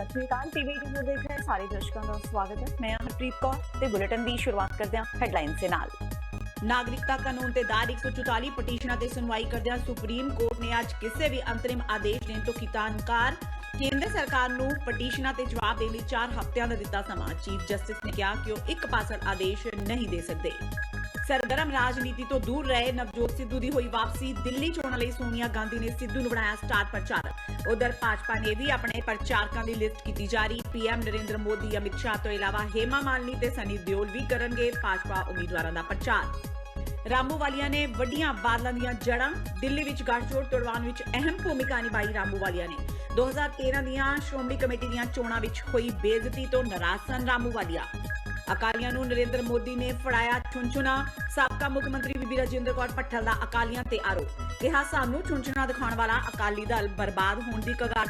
ਸਤਿ ਸ਼੍ਰੀ ਅਕਾਲ ਟੀਵੀ ਨੂੰ ਦੇਖ ਰਹੇ ਸਾਰੇ ਦਰਸ਼ਕਾਂ ਦਾ ਸਵਾਗਤ ਹੈ। ਮੈਂ ਹਰਪ੍ਰੀਤ ਕੌਰ ਤੇ ਬੁਲੇਟਿਨ ਦੀ ਸ਼ੁਰੂਆਤ ਕਰਦੇ ਹਾਂ ਹੈਡਲਾਈਨਸ ਦੇ ਨਾਲ। ਨਾਗਰਿਕਤਾ ਕਾਨੂੰਨ ਤੇ ਦਾਇਰ 144 ਪਟੀਸ਼ਨਾਂ ਤੇ ਸੁਣਵਾਈ ਕਰਦਿਆਂ ਸੁਪਰੀਮ ਕੋਰਟ ਨੇ ਅੱਜ ਕਿਸੇ ਵੀ ਅੰਤਰਿਮ ਆਦੇਸ਼ ਦੇਣ ਤੋਂ ਕੀਤਾ ਇਨਕਾਰ। ਕੇਂਦਰ ਸਰਕਾਰ ਨੂੰ ਪਟੀਸ਼ਨਾਂ ਤੇ ਜਵਾਬ ਦੇਣ ਲਈ 4 ਹਫ਼ਤਿਆਂ ਦਾ ਦਿੱਤਾ ਸਮਾਂ। ਚੀਫ ਜਸਟਿਸ ਨੇ ਕਿਹਾ ਕਿ ਉਹ ਇੱਕ ਪਾਸੜ ਆਦੇਸ਼ ਨਹੀਂ ਦੇ ਸਕਦੇ। ਸਰਗਰਮ ਰਾਜਨੀਤੀ ਤੋਂ ਦੂਰ ਰਹੇ ਨਵਜੋਤ ਸਿੱਧੂ ਦੀ ਹੋਈ ਵਾਪਸੀ। ਦਿੱਲੀ ਚੋਣਾਂ ਲਈ ਸੋਨੀਆ ਗਾਂਧੀ ਨੇ ਸਿੱਧੂ ਨੂੰ ਬਣਾਇਆ ਸਟਾਰ ਪ੍ਰਚਾਰਕ। ਉਧਰ ਭਾਜਪਾ ਨੇ ਵੀ ਆਪਣੇ ਪ੍ਰਚਾਰਕਾਂ ਦੀ ਲਿਸਟ ਕੀਤੀ ਜਾਰੀ। ਪੀਐਮ ਨਰਿੰਦਰ ਮੋਦੀ, ਅਮਿਤ ਸ਼ਾਹ ਤੋਂ ਇਲਾਵਾ ਹੇਮਾ ਮਾਲਿਨੀ ਤੇ ਸਨੀ ਦਿਓਲ ਵੀ ਕਰਨਗੇ ਭਾਜਪਾ ਉਮੀਦਵਾਰਾਂ ਦਾ ਪ੍ਰਚਾਰ। ਰਾਮੂ ਵਾਲੀਆ ਨੇ ਵੱਡੀਆਂ ਬਾਦਲਾਂ ਦੀਆਂ ਜੜ੍ਹਾਂ। ਦਿੱਲੀ ਵਿੱਚ ਗੱਠਜੋੜ ਤੋੜਵਾਉਣ ਵਿੱਚ ਅਹਿਮ ਭੂਮਿਕਾ ਨਿਭਾਈ ਰਾਮੂ ਵਾਲੀਆ ਨੇ। 2013 ਦੀਆਂ ਸ਼੍ਰੋਮਣੀ ਕਮੇਟੀ ਦੀਆਂ ਚੋਣਾਂ ਵਿੱਚ ਹੋਈ ਬੇਇੱਜ਼ਤੀ ਤੋਂ ਨਾਰਾਜ਼ ਸਨ ਰਾਮੂ ਵਾਲੀਆ। ਅਕਾਲੀਆਂ ਨੂੰ ਨਰਿੰਦਰ ਮੋਦੀ ਨੇ ਫੜਾਇਆ ਛੁੰਛੁਣਾ। ਸਾਬਕਾ ਮੁੱਖ ਮੰਤਰੀ ਬੀਬੀ ਰਾਜਿੰਦਰ ਕੌਰ ਭੱਠਲ ਦਾ ਅਕਾਲੀਆਂ ਤੇ ਆਰੋਪ। ਕਿਹਾ ਸਾਨੂੰ ਛੁੰਛੁਣਾ ਦਿਖਾਉਣ ਵਾਲਾ ਅਕਾਲੀ ਦਲ ਬਰਬਾਦ ਹੋਣ ਦੀ ਕਗਾਰ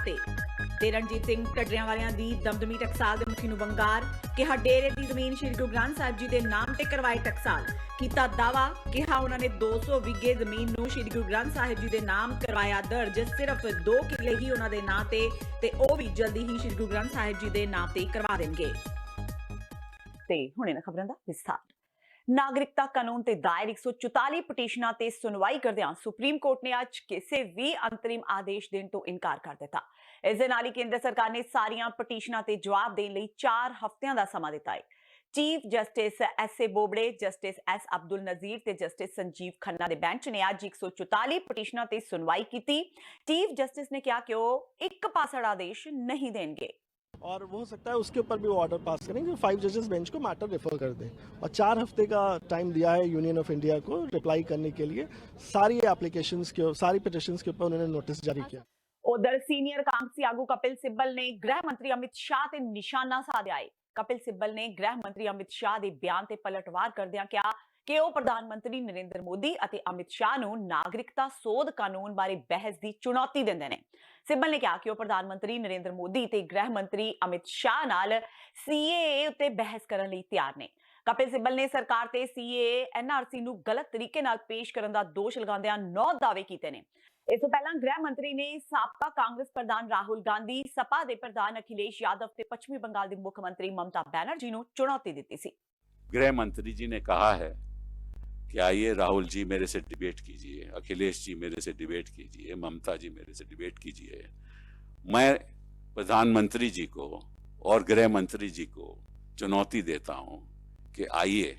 ਤੇ ਰਣਜੀਤ ਸਿੰਘ ਢੱਡਰਿਆਂ ਵਾਲਿਆਂ ਦੀ ਦਮਦਮੀ ਟਕਸਾਲ ਦੇ ਮੁਖੀ ਨੂੰ ਵੰਗਾਰ। ਕਿਹਾ ਡੇਰੇ ਦੀ ਜ਼ਮੀਨ ਸ਼੍ਰੀ ਗੁਰੂ ਗ੍ਰੰਥ ਸਾਹਿਬ ਜੀ ਦੇ ਨਾਮ ਤੇ ਕਰਵਾਏ ਟਕਸਾਲ। ਕੀਤਾ ਦਾਵਾ। ਕਿਹਾ ਉਹਨਾਂ ਨੇ 200 ਵਿਗੇ ਜ਼ਮੀਨ ਨੂੰ ਸ਼੍ਰੀ ਗੁਰੂ ਗ੍ਰੰਥ ਸਾਹਿਬ ਜੀ ਦੇ ਨਾਮ ਕਰਵਾਇਆ ਦਰਜ। ਸਿਰਫ 2 ਕਿੱਲੇ ਹੀ ਉਹਨਾਂ ਦੇ ਨਾਂ ਤੇ ਉਹ ਵੀ ਜਲਦੀ ਹੀ ਸ਼੍ਰੀ ਗੁਰੂ ਗ੍ਰੰਥ ਸਾਹਿਬ ਜੀ ਦੇ ਨਾਮ ਤੇ ਕਰਵਾ ਦੇਣਗੇ। ਤੇ ਹੁਣ ਇਹਨਾਂ ਖਬਰਾਂ ਦਾ ਵਿਸਥਾਰ। ਨਾਗਰਿਕਤਾ ਕਾਨੂੰਨ ਤੇ ਦਾਇਰ 144 ਪਟੀਸ਼ਨਾਂ ਤੇ ਸੁਣਵਾਈ ਕਰਦਿਆਂ ਸੁਪਰੀਮ ਕੋਰਟ ਨੇ ਅੱਜ ਕਿਸੇ ਵੀ ਅੰਤਰਿਮ ਆਦੇਸ਼ ਦੇਣ ਤੋਂ ਇਨਕਾਰ ਕਰ ਦਿੱਤਾ। ਇਸ ਦੇ ਨਾਲ ਹੀ ਕੇਂਦਰ ਸਰਕਾਰ ਨੇ ਸਾਰੀਆਂ ਪਟੀਸ਼ਨਾਂ ਤੇ ਜਵਾਬ ਦੇਣ ਲਈ 4 ਹਫ਼ਤਿਆਂ ਦਾ ਸਮਾਂ ਦਿੱਤਾ ਹੈ। Chief justice S A Bobde, justice S Abdul Nazeer ਤੇ ਜਸਟਿਸ ਸੰਜੀਵ ਖੰਨਾ ਦੇ ਬੈਂਚ ਨੇ ਅੱਜ 144 ਪਟੀਸ਼ਨਾਂ ਤੇ ਸੁਣਵਾਈ ਕੀਤੀ। ਚੀਫ ਜਸਟਿਸ ਨੇ ਕਿਹਾ ਕਿ ਉਹ ਇੱਕ ਪਾਸੜ ਆਦੇਸ਼ ਨਹੀਂ ਦੇਣਗੇ और वो हो सकता है उसके ऊपर भी वो ऑर्डर पास करें जो 5 जजेस बेंच को मैटर रेफर कर दें। और 4 हफ्ते का टाइम दिया है यूनियन ऑफ इंडिया को रिप्लाई करने के लिए। सारी एप्लीकेशंस के सारी पिटिशंस के ऊपर उन्होंने नोटिस जारी किया। उधर सीनियर कांग्रेसी आगू कपिल सिब्बल ने गृह मंत्री अमित शाह ते निशाना साधिया है। कपिल सिब्बल ने गृह मंत्री अमित शाह के बयान ते पलटवार करदियां कहा कि ਉਹ ਪ੍ਰਧਾਨ ਮੰਤਰੀ ਨਰਿੰਦਰ ਮੋਦੀ ਅਤੇ ਅਮਿਤ ਸ਼ਾਹ ਨੂੰ ਨਾਗਰਿਕਤਾ ਸੋਧ ਕਾਨੂੰਨ ਬਾਰੇ ਬਹਿਸ ਦੀ ਚੁਣੌਤੀ ਦਿੰਦੇ ਨੇ। ਸਿੱਬਲ ਨੇ ਕਿਹਾ ਕਿ ਉਹ ਪ੍ਰਧਾਨ ਮੰਤਰੀ ਨਰਿੰਦਰ ਮੋਦੀ ਤੇ ਗ੍ਰਹਿ ਮੰਤਰੀ ਅਮਿਤ ਸ਼ਾਹ ਨਾਲ ਸੀਏਏ ਉੱਤੇ ਬਹਿਸ ਕਰਨ ਲਈ ਤਿਆਰ ਨੇ। ਕਪਿਲ ਸਿੱਬਲ ਨੇ ਸਰਕਾਰ ਤੇ ਸੀਏਏ ਐਨਆਰਸੀ ਨੂੰ ਗਲਤ ਤਰੀਕੇ ਨਾਲ ਪੇਸ਼ ਕਰਨ ਦਾ ਦੋਸ਼ ਲਗਾਉਂਦਿਆਂ 9 ਦਾਅਵੇ ਕੀਤੇ ਨੇ। ਇਸ ਤੋਂ ਪਹਿਲਾਂ ਗ੍ਰਹਿ ਮੰਤਰੀ ਨੇ ਸਾਬਕਾ ਕਾਂਗਰਸ ਪ੍ਰਧਾਨ ਰਾਹੁਲ ਗਾਂਧੀ, ਸਪਾ ਦੇ ਪ੍ਰਧਾਨ ਅਖਿਲੇਸ਼ ਯਾਦਵ ਤੇ ਪੱਛਮੀ ਬੰਗਾਲ ਦੀ ਮੁੱਖ ਮੰਤਰੀ ਮਮਤਾ ਬੈਨਰਜੀ ਨੂੰ ਚੁਣੌਤੀ ਦਿੱਤੀ ਸੀ। गृह मंत्री जी ने कहा है कि आइए राहुल जी मेरे से डिबेट कीजिए, अखिलेश जी मेरे से डिबेट कीजिए, ममता जी मेरे से डिबेट कीजिए। मैं प्रधानमंत्री जी को और गृह मंत्री जी को चुनौती देता हूं कि आइए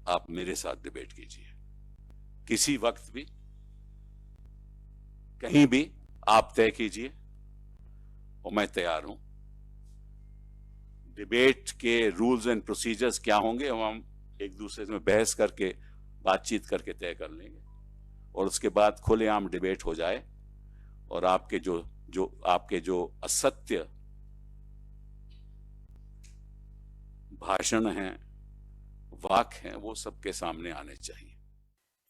आप मेरे साथ डिबेट कीजिए, किसी वक्त भी कहीं भी आप तय कीजिए और मैं तैयार हूं। डिबेट के रूल्स एंड प्रोसीजर्स क्या होंगे हम एक दूसरे में बहस करके बातचीत करके तय कर लेंगे और उसके बाद खुलेआम डिबेट हो जाए और आपके जो असत्य भाषण हैं, वाक हैं, वो सबके सामने आने चाहिए।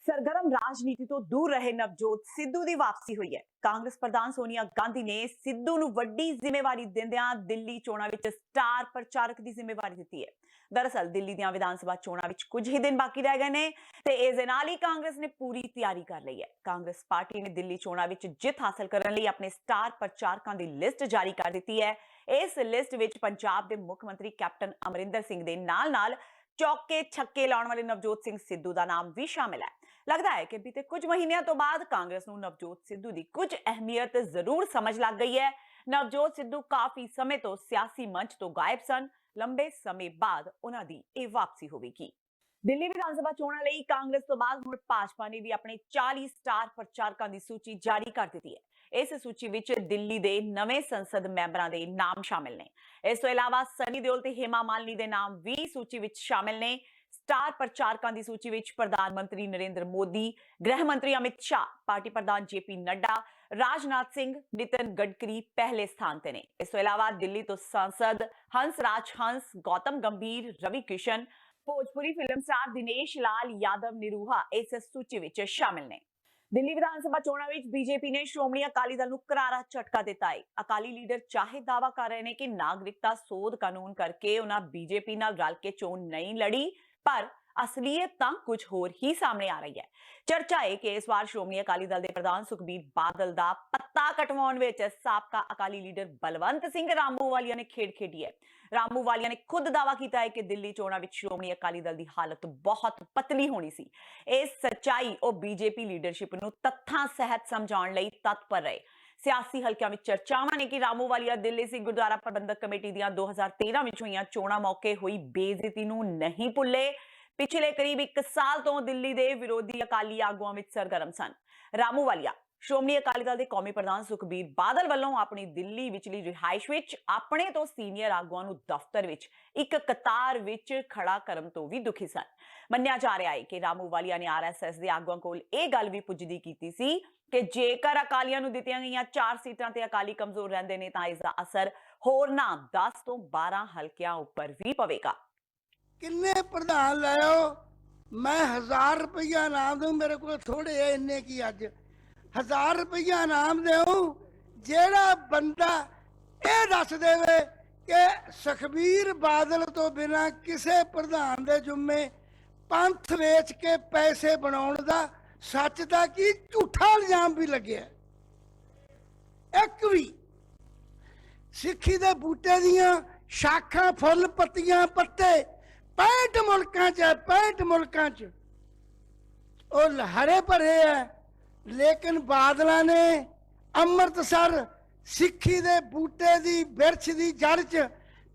ਸਰਗਰਮ ਰਾਜਨੀਤੀ ਤੋਂ ਦੂਰ ਰਹੇ ਨਵਜੋਤ ਸਿੱਧੂ ਦੀ ਵਾਪਸੀ ਹੋਈ ਹੈ। ਕਾਂਗਰਸ ਪ੍ਰਧਾਨ ਸੋਨੀਆ ਗਾਂਧੀ ਨੇ ਸਿੱਧੂ ਨੂੰ ਵੱਡੀ ਜ਼ਿੰਮੇਵਾਰੀ ਦਿੰਦਿਆਂ ਦਿੱਲੀ ਚੋਣਾਂ ਵਿੱਚ ਸਟਾਰ ਪ੍ਰਚਾਰਕ ਦੀ ਜ਼ਿੰਮੇਵਾਰੀ ਦਿੱਤੀ ਹੈ। ਦਰਅਸਲ ਦਿੱਲੀ ਦੀਆਂ ਵਿਧਾਨ ਸਭਾ ਚੋਣਾਂ ਵਿੱਚ ਕੁਝ ਹੀ ਦਿਨ ਬਾਕੀ ਰਹਿ ਗਏ ਨੇ ਤੇ ਇਸ ਦੇ ਨਾਲ ਹੀ ਕਾਂਗਰਸ ਨੇ ਪੂਰੀ ਤਿਆਰੀ ਕਰ ਲਈ ਹੈ। ਕਾਂਗਰਸ ਪਾਰਟੀ ਨੇ ਦਿੱਲੀ ਚੋਣਾਂ ਵਿੱਚ ਜਿੱਤ ਹਾਸਲ ਕਰਨ ਲਈ ਆਪਣੇ ਸਟਾਰ ਪ੍ਰਚਾਰਕਾਂ ਦੀ ਲਿਸਟ ਜਾਰੀ ਕਰ ਦਿੱਤੀ ਹੈ। ਇਸ ਲਿਸਟ ਵਿੱਚ ਪੰਜਾਬ ਦੇ ਮੁੱਖ ਮੰਤਰੀ ਕੈਪਟਨ ਅਮਰਿੰਦਰ ਸਿੰਘ ਦੇ ਨਾਲ-ਨਾਲ ਚੌਕੇ ਛੱਕੇ ਲਾਉਣ ਵਾਲੇ ਨਵਜੋਤ ਸਿੰਘ ਸਿੱਧੂ ਦਾ ਨਾਮ ਵੀ ਸ਼ਾਮਿਲ ਹੈ। ਲੱਗਦਾ ਹੈ ਕਿ ਬੀਤੇ ਕੁਝ ਮਹੀਨਿਆਂ ਤੋਂ ਬਾਅਦ ਕਾਂਗਰਸ ਨੂੰ ਨਵਜੋਤ ਸਿੱਧੂ ਦੀ ਕੁਝ ਅਹਿਮੀਅਤ ਜ਼ਰੂਰ ਸਮਝ ਲੱਗ ਗਈ ਹੈ। ਨਵਜੋਤ ਸਿੱਧੂ ਕਾਫੀ ਸਮੇਂ ਤੋਂ ਸਿਆਸੀ ਮੰਚ ਤੋਂ ਗਾਇਬ ਸਨ। ਲੰਬੇ ਸਮੇਂ ਬਾਅਦ ਉਹਨਾਂ ਦੀ ਇਹ ਵਾਪਸੀ ਹੋਵੇਗੀ। ਦਿੱਲੀ ਵਿਧਾਨ ਸਭਾ ਚੋਣਾਂ ਲਈ ਕਾਂਗਰਸ ਤੋਂ ਬਾਅਦ ਹੁਣ ਭਾਜਪਾ ਨੇ ਵੀ ਆਪਣੇ 40 ਸਟਾਰ ਪ੍ਰਚਾਰਕਾਂ ਦੀ ਸੂਚੀ ਜਾਰੀ ਕਰ ਦਿੱਤੀ ਹੈ। ਇਸ ਸੂਚੀ ਵਿੱਚ ਦਿੱਲੀ ਦੇ ਨਵੇਂ ਸੰਸਦ ਮੈਂਬਰਾਂ ਦੇ ਨਾਮ ਸ਼ਾਮਿਲ ਨੇ। ਇਸ ਤੋਂ ਇਲਾਵਾ ਸਨੀ ਦਿਓਲ ਤੇ ਹੇਮਾ ਮਾਲਿਨੀ ਦੇ ਨਾਮ ਵੀ ਸੂਚੀ ਵਿੱਚ ਸ਼ਾਮਿਲ ਨੇ। ਸਟਾਰ ਪ੍ਰਚਾਰਕਾਂ ਦੀ ਸੂਚੀ ਵਿੱਚ ਪ੍ਰਧਾਨ ਮੰਤਰੀ ਨਰਿੰਦਰ ਮੋਦੀ, ਗ੍ਰਹਿ ਮੰਤਰੀ ਅਮਿਤ ਸ਼ਾਹ, ਪਾਰਟੀ ਪ੍ਰਧਾਨ ਜੇਪੀ ਨੱਡਾ, ਰਾਜਨਾਥ ਸਿੰਘ, ਨਿਤਨ ਗਡਕਰੀ ਪਹਿਲੇ ਸਥਾਨ ਤੇ ਨੇ। ਇਸ ਤੋਂ ਇਲਾਵਾ ਦਿੱਲੀ ਤੋਂ ਸਾਂਸਦ ਹੰਸ ਰਾਜ ਹੰਸ, ਗੌਤਮ ਗੰਭੀਰ, ਰਵੀ ਕਿਸ਼ਨ, ਭੋਜਪੁਰੀ ਫਿਲਮ ਸਟਾਰ ਦਿਨੇਸ਼ ਲਾਲ ਯਾਦਵ ਨਿਰੂਹਾ ਇਸ ਸੂਚੀ ਵਿੱਚ ਸ਼ਾਮਿਲ ਨੇ। ਦਿੱਲੀ ਵਿਧਾਨ ਸਭਾ ਚੋਣਾਂ ਵਿੱਚ ਬੀਜੇਪੀ ਨੇ ਸ਼੍ਰੋਮਣੀ ਅਕਾਲੀ ਦਲ ਨੂੰ ਕਰਾਰਾ ਝਟਕਾ ਦਿੱਤਾ ਹੈ। ਅਕਾਲੀ ਲੀਡਰ ਚਾਹੇ ਦਾਅਵਾ ਕਰ ਰਹੇ ਨੇ ਕਿ ਨਾਗਰਿਕਤਾ ਸੋਧ ਕਾਨੂੰਨ ਕਰਕੇ ਉਹਨਾਂ ਬੀਜੇਪੀ ਨਾਲ ਰਲ ਕੇ ਚੋਣ ਨਹੀਂ ਲੜੀ, ਪਰ ਅਸਲੀਅਤ ਤਾਂ ਕੁਝ ਹੋਰ ਹੀ ਸਾਹਮਣੇ ਆ ਰਹੀ ਹੈ। ਚਰਚਾ ਹੈ ਕਿ ਇਸ ਵਾਰ ਸ਼੍ਰੋਮਣੀ ਅਕਾਲੀ ਦਲ ਦੇ ਪ੍ਰਧਾਨ ਸੁਖਬੀਰ ਬਾਦਲ ਦਾ ਪੱਤਾ ਕਟਵਾਉਣ ਵਿੱਚ ਸਾਬਕਾ ਅਕਾਲੀ ਲੀਡਰ ਬਲਵੰਤ ਸਿੰਘ ਰਾਮੂਵਾਲੀਆ ਨੇ ਖੇਡ ਖੇਡੀ ਹੈ। ਰਾਮੂਵਾਲੀਆ ਨੇ ਖੁਦ ਦਾਅਵਾ ਕੀਤਾ ਹੈ ਕਿ ਦਿੱਲੀ ਚੋਣਾਂ ਵਿੱਚ ਸ਼੍ਰੋਮਣੀ ਅਕਾਲੀ ਦਲ ਦੀ ਹਾਲਤ ਬਹੁਤ ਪਤਲੀ ਹੋਣੀ ਸੀ। ਇਹ ਸੱਚਾਈ ਉਹ ਬੀਜੇਪੀ ਲੀਡਰਸ਼ਿਪ ਨੂੰ ਤੱਥਾਂ ਸਹਿਤ ਸਮਝਾਉਣ ਲਈ ਤਤਪਰ ਰਹੇ। ਸਿਆਸੀ ਹਲਕਿਆਂ ਵਿੱਚ ਚਰਚਾਵਾਂ ਨੇ ਕਿ ਰਾਮੂਵਾਲੀਆ ਦਿੱਲੀ ਸਿੱਖ ਗੁਰਦੁਆਰਾ ਪ੍ਰਬੰਧਕ ਕਮੇਟੀ ਦੀਆਂ 2013 ਵਿੱਚ ਹੋਈਆਂ ਚੋਣਾਂ ਮੌਕੇ ਹੋਈ ਬੇਇੱਜ਼ਤੀ ਨੂੰ ਨਹੀਂ ਭੁੱਲੇ। ਪਿਛਲੇ ਕਰੀਬ 1 ਸਾਲ ਤੋਂ ਦਿੱਲੀ ਦੇ ਵਿਰੋਧੀ ਅਕਾਲੀ ਆਗੂਆਂ ਵਿੱਚ ਸਰਗਰਮ ਸਨ। ਰਾਮੂਵਾਲੀਆ ਸ਼੍ਰੋਮਣੀ ਅਕਾਲੀ ਦਲ ਦੇ ਕੌਮੀ ਪ੍ਰਧਾਨ ਸੁਖਬੀਰ ਬਾਦਲ ਵੱਲੋਂ ਆਪਣੀ ਦਿੱਲੀ ਵਿਚਲੀ ਰਿਹਾਇਸ਼ ਵਿੱਚ ਆਪਣੇ ਤੋਂ ਸੀਨੀਅਰ ਆਗੂਆਂ ਨੂੰ ਦਫ਼ਤਰ ਵਿੱਚ ਇੱਕ ਕਤਾਰ ਵਿੱਚ ਖੜਾ ਕਰਨ ਤੋਂ ਵੀ ਦੁਖੀ ਸਨ। ਮੰਨਿਆ ਜਾ ਰਿਹਾ ਹੈ ਕਿ ਰਾਮੂਵਾਲੀਆ ਨੇ ਆਰਐਸਐਸ ਦੇ ਆਗੂਆਂ ਕੋਲ ਇਹ ਗੱਲ ਵੀ ਪੁੱਜਦੀ ਕੀਤੀ ਸੀ ਕਿ ਜੇਕਰ ਅਕਾਲੀਆਂ ਨੂੰ ਦਿੱਤੀਆਂ ਗਈਆਂ 4 ਸੀਟਾਂ ਤੇ ਅਕਾਲੀ ਕਮਜ਼ੋਰ ਰਹਿੰਦੇ ਨੇ ਤਾਂ ਇਸ ਦਾ ਅਸਰ ਹੋਰਨਾਂ 10 ਤੋਂ 12 ਹਲਕਿਆਂ ਉੱਪਰ ਵੀ ਪਵੇਗਾ। किन्ने प्रधान लाओ, मैं 1000 रुपया इनाम दूं, मेरे को थोड़े है इन्ने की अज 1000 रुपया इनाम देऊं जेड़ा बंदा ये दस देवे कि सुखबीर बादल तो बिना किसे प्रधान दे जुम्मे पंथ वेच के पैसे बनाउण दा सच दा की झूठा इल्जाम भी लगे। एक भी सिक्खी दे बूटे दियां शाखां फुल पत्तियां पत्ते 65 मुल्कां च 65 मुल्कां च और हरे भरे है, लेकिन बादलों ने अमृतसर सिक्खी दे बूटे दी बिरछ दी जड़ च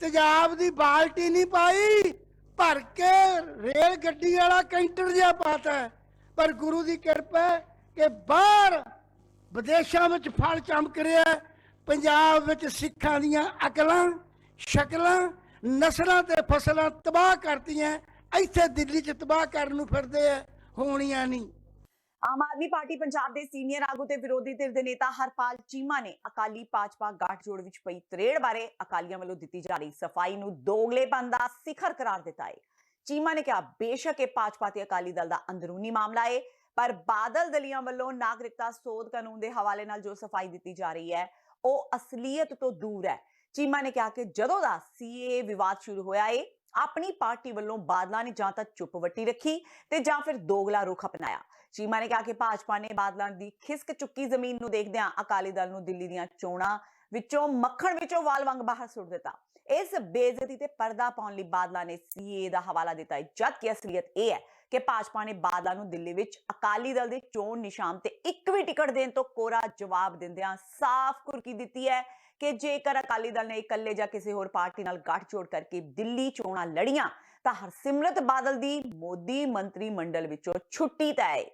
तेजाब दी बाल्टी नहीं पाई, भर के रेल गड्डी वाला कैंटर जिहा पाता है। पर गुरु दी किरपा है कि बाहर विदेशों में फल चमक रहा है, पंजाब में सिखां दियां अकलां शक्लां नस्लां ते फसलां तबाह करतियां, इत्थे दिल्ली च तबाह करन नूं फिरदे आ, होणीਆਂ नहीं। ਆਮ ਆਦਮੀ ਪਾਰਟੀ ਪੰਜਾਬ ਦੇ ਸੀਨੀਅਰ ਆਗੂ ਤੇ ਵਿਰੋਧੀ ਧਿਰ ਦੇ ਨੇਤਾ ਹਰਪਾਲ ਚੀਮਾ ਨੇ ਅਕਾਲੀ ਭਾਜਪਾ ਗੱਠਜੋੜ ਵਿੱਚ ਪਈ ਤਰੇੜ ਬਾਰੇ ਅਕਾਲੀਆਂ ਵੱਲੋਂ ਦਿੱਤੀ ਜਾ ਰਹੀ ਸਫਾਈ ਨੂੰ ਦੋਗਲੇਪਨ ਦਾ ਸਿਖਰ ਕਰਾਰ ਦਿੱਤਾ ਹੈ। ਚੀਮਾ ਨੇ ਕਿਹਾ ਬੇਸ਼ੱਕ ਇਹ ਭਾਜਪਾ ਤੇ ਅਕਾਲੀ ਦਲ ਦਾ ਅੰਦਰੂਨੀ ਮਾਮਲਾ ਹੈ, ਪਰ ਬਾਦਲ ਦਲੀਆਂ ਵੱਲੋਂ ਨਾਗਰਿਕਤਾ ਸੋਧ ਕਾਨੂੰਨ ਦੇ ਹਵਾਲੇ ਨਾਲ ਜੋ ਸਫਾਈ ਦਿੱਤੀ ਜਾ ਰਹੀ ਹੈ ਉਹ ਅਸਲੀਅਤ ਤੋਂ ਦੂਰ ਹੈ। ਚੀਮਾ ਨੇ ਕਿਹਾ ਕਿ ਜਦੋਂ ਦਾ ਸੀਏ ਵਿਵਾਦ ਸ਼ੁਰੂ ਹੋਇਆ ਏ ਆਪਣੀ ਪਾਰਟੀ ਵੱਲੋਂ ਬਾਦਲਾਂ ਨੇ ਜਾਂ ਤਾਂ ਚੁੱਪ ਵੱਟੀ ਰੱਖੀ ਤੇ ਜਾਂ ਫਿਰ ਦੋਗਲਾ ਰੁਖ ਅਪਣਾਇਆ। ਚੀਮਾ ਨੇ ਕਿਹਾ ਕਿ ਭਾਜਪਾ ਨੇ ਬਾਦਲਾਂ ਦੀ ਖਿਸਕ ਚੁੱਕੀ ਜ਼ਮੀਨ ਨੂੰ ਦੇਖਦਿਆਂ ਅਕਾਲੀ ਦਲ ਨੂੰ ਦਿੱਲੀ ਦੀਆਂ ਚੋਣਾਂ ਵਿੱਚੋਂ ਮੱਖਣ ਵਿੱਚੋਂ ਵਾਲ ਵਾਂਗ ਬਾਹਰ ਸੁੱਟ ਦਿੱਤਾ। ਇਸ ਬੇਇੱਜ਼ਤੀ ਤੇ ਪਰਦਾ ਪਾਉਣ ਲਈ ਬਾਦਲਾਂ ਨੇ ਸੀਏ ਦਾ ਹਵਾਲਾ ਦਿੱਤਾ ਹੈ, ਜਦਕਿ ਅਸਲੀਅਤ ਇਹ ਹੈ ਕਿ ਭਾਜਪਾ ਨੇ ਬਾਦਲਾਂ ਨੂੰ ਦਿੱਲੀ ਵਿੱਚ ਅਕਾਲੀ ਦਲ ਦੇ ਚੋਣ ਨਿਸ਼ਾਨ ਤੇ ਇੱਕ ਵੀ ਟਿਕਟ ਦੇਣ ਤੋਂ ਕੋਰਾ ਜਵਾਬ ਦਿੰਦਿਆਂ ਸਾਫ਼ ਕੁਰਕੀ ਦਿੱਤੀ ਹੈ ਕਿ ਜੇਕਰ ਅਕਾਲੀ ਦਲ ਨੇ ਇਕੱਲੇ ਜਾਂ ਕਿਸੇ ਹੋਰ ਪਾਰਟੀ ਨਾਲ ਗੱਠਜੋੜ ਕਰਕੇ ਦਿੱਲੀ ਚੋਣਾਂ ਲੜੀਆਂ ਤਾਂ ਹਰਸਿਮਰਤ ਬਾਦਲ ਦੀ ਮੋਦੀ ਮੰਤਰੀ ਮੰਡਲ ਵਿੱਚੋਂ ਛੁੱਟੀ ਤੈਅ ਹੈ।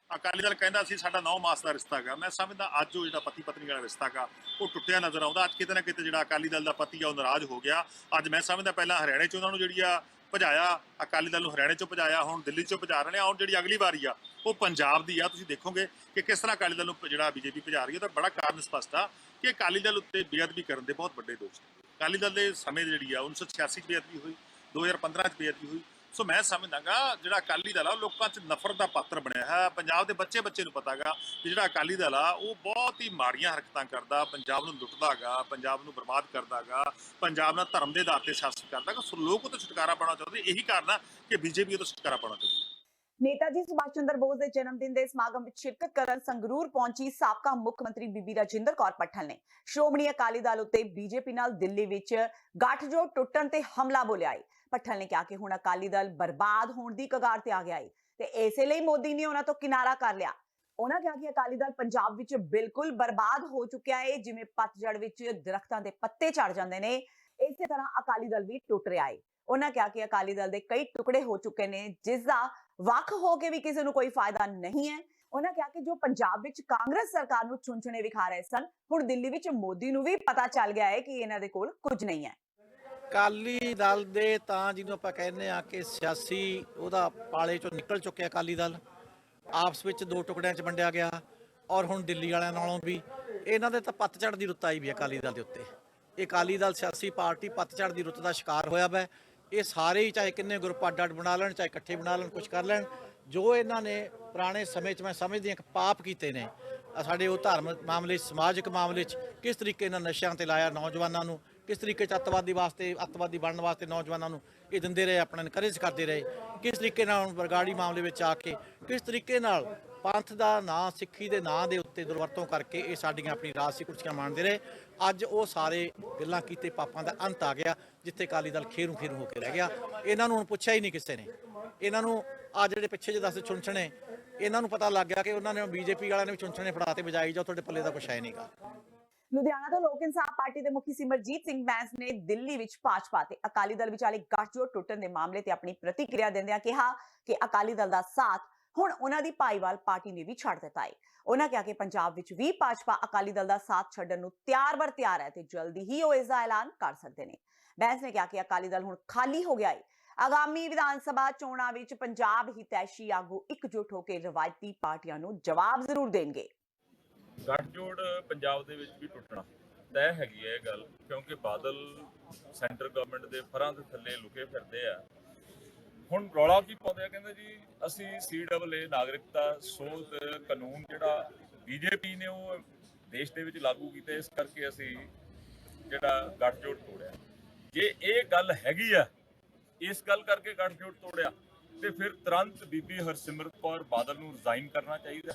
ਅਕਾਲੀ ਦਲ ਕਹਿੰਦਾ ਸੀ ਸਾਡਾ 9 ਮਾਸ ਦਾ ਰਿਸ਼ਤਾ ਹੈਗਾ, ਮੈਂ ਸਮਝਦਾ ਅੱਜ ਉਹ ਜਿਹੜਾ ਪਤੀ ਪਤਨੀ ਵਾਲਾ ਰਿਸ਼ਤਾ ਹੈਗਾ ਉਹ ਟੁੱਟਿਆ ਨਜ਼ਰ ਆਉਂਦਾ। ਅੱਜ ਕਿਤੇ ਨਾ ਕਿਤੇ ਜਿਹੜਾ ਅਕਾਲੀ ਦਲ ਦਾ ਪਤੀ ਆ ਉਹ ਨਾਰਾਜ਼ ਹੋ ਗਿਆ। ਅੱਜ ਮੈਂ ਸਮਝਦਾ ਪਹਿਲਾਂ ਹਰਿਆਣੇ 'ਚ ਉਹਨਾਂ ਨੂੰ ਜਿਹੜੀ ਆ ਭਜਾਇਆ, ਅਕਾਲੀ ਦਲ ਨੂੰ ਹਰਿਆਣੇ 'ਚੋਂ ਭਜਾਇਆ, ਹੁਣ ਦਿੱਲੀ 'ਚੋਂ ਭਜਾ ਰਹੇ ਨੇ। ਹੁਣ ਜਿਹੜੀ ਅਗਲੀ ਵਾਰੀ ਆ ਉਹ ਪੰਜਾਬ ਦੀ ਆ। ਤੁਸੀਂ ਦੇਖੋਗੇ ਕਿ ਕਿਸ ਤਰ੍ਹਾਂ ਅਕਾਲੀ ਦਲ ਨੂੰ ਜਿਹੜਾ ਬੀਜੇਪੀ ਭਜਾ ਰਹੀ ਹੈ। ਤਾਂ ਬੜਾ ਕਾਰਨ ਸਪਸ਼ਟ ਆ ਕਿ ਅਕਾਲੀ ਦਲ ਉੱਤੇ ਬੇਅਦਬੀ ਕਰਨ ਦੇ ਬਹੁਤ ਵੱਡੇ ਦੋਸ਼ ਨੇ। ਅਕਾਲੀ ਦਲ ਦੇ ਸਮੇਂ ਜਿਹੜੀ ਆ 1986 'ਚ ਬੇਅਦਬੀ ਹੋਈ, 2015 'ਚ ਬੇਅਦਬੀ ਹੋਈ। ਸੋ ਮੈਂ ਸਮਝਦਾਗਾ ਜਿਹੜਾ ਅਕਾਲੀ ਦਲ ਆ ਲੋਕਾਂ 'ਚ ਨਫ਼ਰਤ ਦਾ ਪਾਤਰ ਬਣਿਆ ਹੈ। ਪੰਜਾਬ ਦੇ ਬੱਚੇ ਨੂੰ ਪਤਾ ਗਾ ਕਿ ਜਿਹੜਾ ਅਕਾਲੀ ਦਲ ਆ ਉਹ ਬਹੁਤ ਹੀ ਮਾੜੀਆਂ ਹਰਕਤਾਂ ਕਰਦਾ, ਪੰਜਾਬ ਨੂੰ ਲੁੱਟਦਾ ਗਾ, ਪੰਜਾਬ ਨੂੰ ਬਰਬਾਦ ਕਰਦਾ ਗਾ, ਪੰਜਾਬ ਨਾਲ ਧਰਮ ਦੇ ਆਧਾਰ ਤੇ ਸਿਆਸਤ ਕਰਦਾ ਗਾ। ਸੋ ਲੋਕ ਉਹ ਤੋਂ ਛੁਟਕਾਰਾ ਪਾਉਣਾ ਚਾਹੁੰਦੇ, ਇਹੀ ਕਾਰਨ ਆ ਕਿ ਬੀਜੇਪੀ ਉਹ ਤੋਂ ਛੁਟਕਾਰਾ ਪਾਉਣਾ ਚਾਹੁੰਦੀ ਹੈ। ਨੇਤਾਜੀ ਸੁਭਾਸ਼ ਚੰਦਰ ਬੋਸ ਦੇ ਜਨਮ ਦਿਨ ਦੇ ਸਮਾਗਮ ਵਿੱਚ ਸ਼ਿਰਕਤ ਕਰਨ ਸੰਗਰੂਰ ਪਹੁੰਚੀ ਸਾਬਕਾ ਮੁੱਖ ਮੰਤਰੀ ਬੀਬੀ ਰਾਜਿੰਦਰ ਕੌਰ ਪੱਠਲ ਨੇ ਸ਼੍ਰੋਮਣੀ ਅਕਾਲੀ ਦਲ ਉੱਤੇ ਬੀਜੇਪੀ ਨਾਲ ਦਿੱਲੀ ਵਿੱਚ ਗੱਠਜੋੜ ਟੁੱਟਣ ਤੇ ਹਮਲਾ ਬੋਲਿਆ ਹੈ। ਪੱਠਲ ਨੇ ਕਿਹਾ ਕਿ ਹੁਣ ਅਕਾਲੀ ਦਲ ਬਰਬਾਦ ਹੋਣ ਦੀ ਕਗਾਰ ਤੇ ਆ ਗਿਆ ਹੈ ਤੇ ਇਸੇ ਲਈ ਮੋਦੀ ਨੇ ਉਹਨਾਂ ਤੋਂ ਕਿਨਾਰਾ ਕਰ ਲਿਆ। ਉਹਨਾਂ ਕਿਹਾ ਕਿ ਅਕਾਲੀ ਦਲ ਪੰਜਾਬ ਵਿੱਚ ਬਿਲਕੁਲ ਬਰਬਾਦ ਹੋ ਚੁੱਕਿਆ ਹੈ। ਜਿਵੇਂ ਪਤਝੜ ਵਿੱਚ ਦਰਖਤਾਂ ਦੇ ਪੱਤੇ ਝੜ ਜਾਂਦੇ ਨੇ, ਇਸੇ ਤਰ੍ਹਾਂ ਅਕਾਲੀ ਦਲ ਵੀ ਟੁੱਟ ਰਿਹਾ ਹੈ। ਉਹਨਾਂ ਕਿਹਾ ਕਿ ਅਕਾਲੀ ਦਲ ਦੇ ਕਈ ਟੁਕੜੇ ਹੋ ਚੁੱਕੇ ਨੇ ਜਿਸ ਦਾ ਵੱਖ ਹੋ ਕੇ ਵੀ ਕਿਸੇ ਨੂੰ ਕੋਈ ਫਾਇਦਾ ਨਹੀਂ ਹੈ। ਉਹਨਾਂ ਕਿਹਾ ਕਿ ਜੋ ਪੰਜਾਬ ਵਿੱਚ ਕਾਂਗਰਸ ਸਰਕਾਰ ਨੂੰ ਚੁੰਝਣੇ ਵਿਖਾ ਰਹੇ ਸਨ, ਹੁਣ ਦਿੱਲੀ ਵਿੱਚ ਮੋਦੀ ਨੂੰ ਵੀ ਪਤਾ ਚੱਲ ਗਿਆ ਹੈ ਕਿ ਇਹਨਾਂ ਦੇ ਕੋਲ ਕੁਝ ਨਹੀਂ ਹੈ। ਅਕਾਲੀ ਦਲ ਦੇ ਤਾਂ ਜਿਹਨੂੰ ਆਪਾਂ ਕਹਿੰਦੇ ਆ ਕਿ ਸਿਆਸੀ ਉਹਦਾ ਪਾਲੇ ਚੋਂ ਨਿਕਲ ਚੁੱਕਿਆ ਅਕਾਲੀ ਦਲ, ਆਪਸ ਵਿੱਚ 2 ਟੁਕੜਿਆਂ 'ਚ ਵੰਡਿਆ ਗਿਆ। ਔਰ ਹੁਣ ਦਿੱਲੀ ਵਾਲਿਆਂ ਨਾਲੋਂ ਵੀ ਇਹਨਾਂ ਦੇ ਤਾਂ ਪਤਝੜ ਦੀ ਰੁੱਤ ਆਈ ਵੀ ਅਕਾਲੀ ਦਲ ਦੇ ਉੱਤੇ। ਇਹ ਅਕਾਲੀ ਦਲ ਸਿਆਸੀ ਪਾਰਟੀ ਪਤਝੜ ਦੀ ਰੁੱਤ ਦਾ ਸ਼ਿਕਾਰ ਹੋਇਆ ਵਾ। ਇਹ ਸਾਰੇ ਹੀ ਚਾਹੇ ਕਿੰਨੇ ਗਰੁੱਪ ਅੱਡ ਅੱਡ ਬਣਾ ਲੈਣ, ਚਾਹੇ ਇਕੱਠੇ ਬਣਾ ਲੈਣ, ਕੁਛ ਕਰ ਲੈਣ, ਜੋ ਇਹਨਾਂ ਨੇ ਪੁਰਾਣੇ ਸਮੇਂ 'ਚ ਮੈਂ ਸਮਝਦੀ ਹਾਂ ਕਿ ਪਾਪ ਕੀਤੇ ਨੇ ਸਾਡੇ ਉਹ ਧਾਰਮਿਕ ਮਾਮਲੇ, ਸਮਾਜਿਕ ਮਾਮਲੇ 'ਚ ਕਿਸ ਤਰੀਕੇ ਨਾਲ ਨਸ਼ਿਆਂ ਤੇ ਲਾਇਆ, ਨੌਜਵਾਨਾਂ ਨੂੰ किस तरीके अतवादी वास्ते अतवादी बनने वास्ते नौजवानों नूं ये दिंदे रहे, अपना इनकरेज करते रहे, किस तरीके नाल बरगाड़ी मामले में आके किस तरीके नाल पंथ का नां सिੱਖੀ ਦੇ ਨਾਂ ਦੇ ਉੱਤੇ ਦੁਰਵਰਤੋਂ ਕਰਕੇ ਇਹ ਸਾਡੀਆਂ ਆਪਣੀ ਰਾਜਸੀ ਕੁਰਸੀਆਂ ਮੰਨਦੇ ਰਹੇ। ਅੱਜ ਉਹ ਸਾਰੇ ਗੱਲਾਂ ਕੀਤੇ ਪਾਪਾਂ ਦਾ ਅੰਤ ਆ ਗਿਆ, ਜਿੱਥੇ ਅਕਾਲੀ ਦਲ ਖੇਰੂ ਖੇਰੂ ਹੋ ਕੇ ਰਹਿ ਗਿਆ। ਇਹਨਾਂ ਨੂੰ ਹੁਣ ਪੁੱਛਿਆ ਹੀ ਨਹੀਂ ਕਿਸੇ ਨੇ। ਇਹਨਾਂ ਨੂੰ ਆ ਜਿਹੜੇ ਪਿੱਛੇ ਜੇ ਦੱਸ ਚੁਣਛਣੇ, ਇਹਨਾਂ ਨੂੰ ਪਤਾ ਲੱਗ ਗਿਆ ਕਿ ਉਹਨਾਂ ਨੇ ਬੀਜੇਪੀ ਵਾਲਿਆਂ ਨੇ ਵੀ ਚੁਣਛਣੇ ਫੜਾਤੇ, ਬਜਾਈ ਜਾਓ, ਤੁਹਾਡੇ ਪੱਲੇ ਦਾ ਕੁਛ ਹੈ ਨਹੀਂਗਾ। ਲੁਧਿਆਣਾ ਤੋਂ ਲੋਕ ਇਨਸਾਫ ਪਾਰਟੀ ਦੇ ਮੁਖੀ ਸਿਮਰਜੀਤ ਸਿੰਘ ਬੈਂਸ ਨੇ ਦਿੱਲੀ ਵਿੱਚ ਭਾਜਪਾ ਤੇ ਅਕਾਲੀ ਦਲ ਵਿਚਾਲੇ ਗੱਠਜੋੜ ਟੁੱਟਣ ਦੇ ਮਾਮਲੇ ਤੇ ਆਪਣੀ ਪ੍ਰਤੀਕਿਰਿਆ ਦਿੰਦਿਆਂ ਕਿਹਾ ਕਿ ਅਕਾਲੀ ਦਲ ਦਾ ਸਾਥ ਹੁਣ ਉਹਨਾਂ ਦੀ ਭਾਈਵਾਲ ਪਾਰਟੀ ਨੇ ਵੀ ਛੱਡ ਦਿੱਤਾ ਹੈ। ਉਹਨਾਂ ਕਿਹਾ ਕਿ ਪੰਜਾਬ ਵਿੱਚ ਵੀ ਭਾਜਪਾ ਅਕਾਲੀ ਦਲ ਦਾ ਸਾਥ ਛੱਡਣ ਨੂੰ ਤਿਆਰ ਹੈ ਤੇ ਜਲਦੀ ਹੀ ਉਹ ਇਸ ਦਾ ਐਲਾਨ ਕਰ ਸਕਦੇ ਨੇ। ਬੈਂਸ ਨੇ ਕਿਹਾ ਕਿ ਅਕਾਲੀ ਦਲ ਹੁਣ ਖਾਲੀ ਹੋ ਗਿਆ ਹੈ। ਆਗਾਮੀ ਵਿਧਾਨ ਸਭਾ ਚੋਣਾਂ ਵਿੱਚ ਪੰਜਾਬ ਹਿਤੈਸ਼ੀ ਆਗੂ ਇਕਜੁੱਟ ਹੋ ਕੇ ਰਵਾਇਤੀ ਪਾਰਟੀਆਂ ਨੂੰ ਜਵਾਬ ਜ਼ਰੂਰ ਦੇਣਗੇ। ਗੱਠਜੋੜ ਪੰਜਾਬ ਦੇ ਵਿੱਚ ਵੀ ਟੁੱਟਣਾ ਤੈਅ ਹੈਗੀ ਹੈ ਇਹ ਗੱਲ, ਕਿਉਂਕਿ ਬਾਦਲ ਸੈਂਟਰ ਗਵਰਨਮੈਂਟ ਦੇ ਫਰਾਂ ਦੇ ਥੱਲੇ ਲੁਕੇ ਫਿਰਦੇ ਆ। ਹੁਣ ਰੌਲਾ ਕੀ ਪਾਉਂਦੇ ਆ, ਕਹਿੰਦੇ ਜੀ ਅਸੀਂ CAA ਨਾਗਰਿਕਤਾ ਸੋਧ ਕਾਨੂੰਨ ਜਿਹੜਾ BJP ਨੇ ਉਹ ਦੇਸ਼ ਦੇ ਵਿੱਚ ਲਾਗੂ ਕੀਤਾ, ਇਸ ਕਰਕੇ ਅਸੀਂ ਜਿਹੜਾ ਗੱਠਜੋੜ ਤੋੜਿਆ। ਜੇ ਇਹ ਗੱਲ ਹੈਗੀ ਆ, ਇਸ ਗੱਲ ਕਰਕੇ ਗੱਠਜੋੜ ਤੋੜਿਆ, ਤੇ ਫਿਰ ਤੁਰੰਤ ਬੀਬੀ ਹਰਸਿਮਰਤ ਕੌਰ ਬਾਦਲ ਨੂੰ ਰਿਜ਼ਾਈਨ ਕਰਨਾ ਚਾਹੀਦਾ,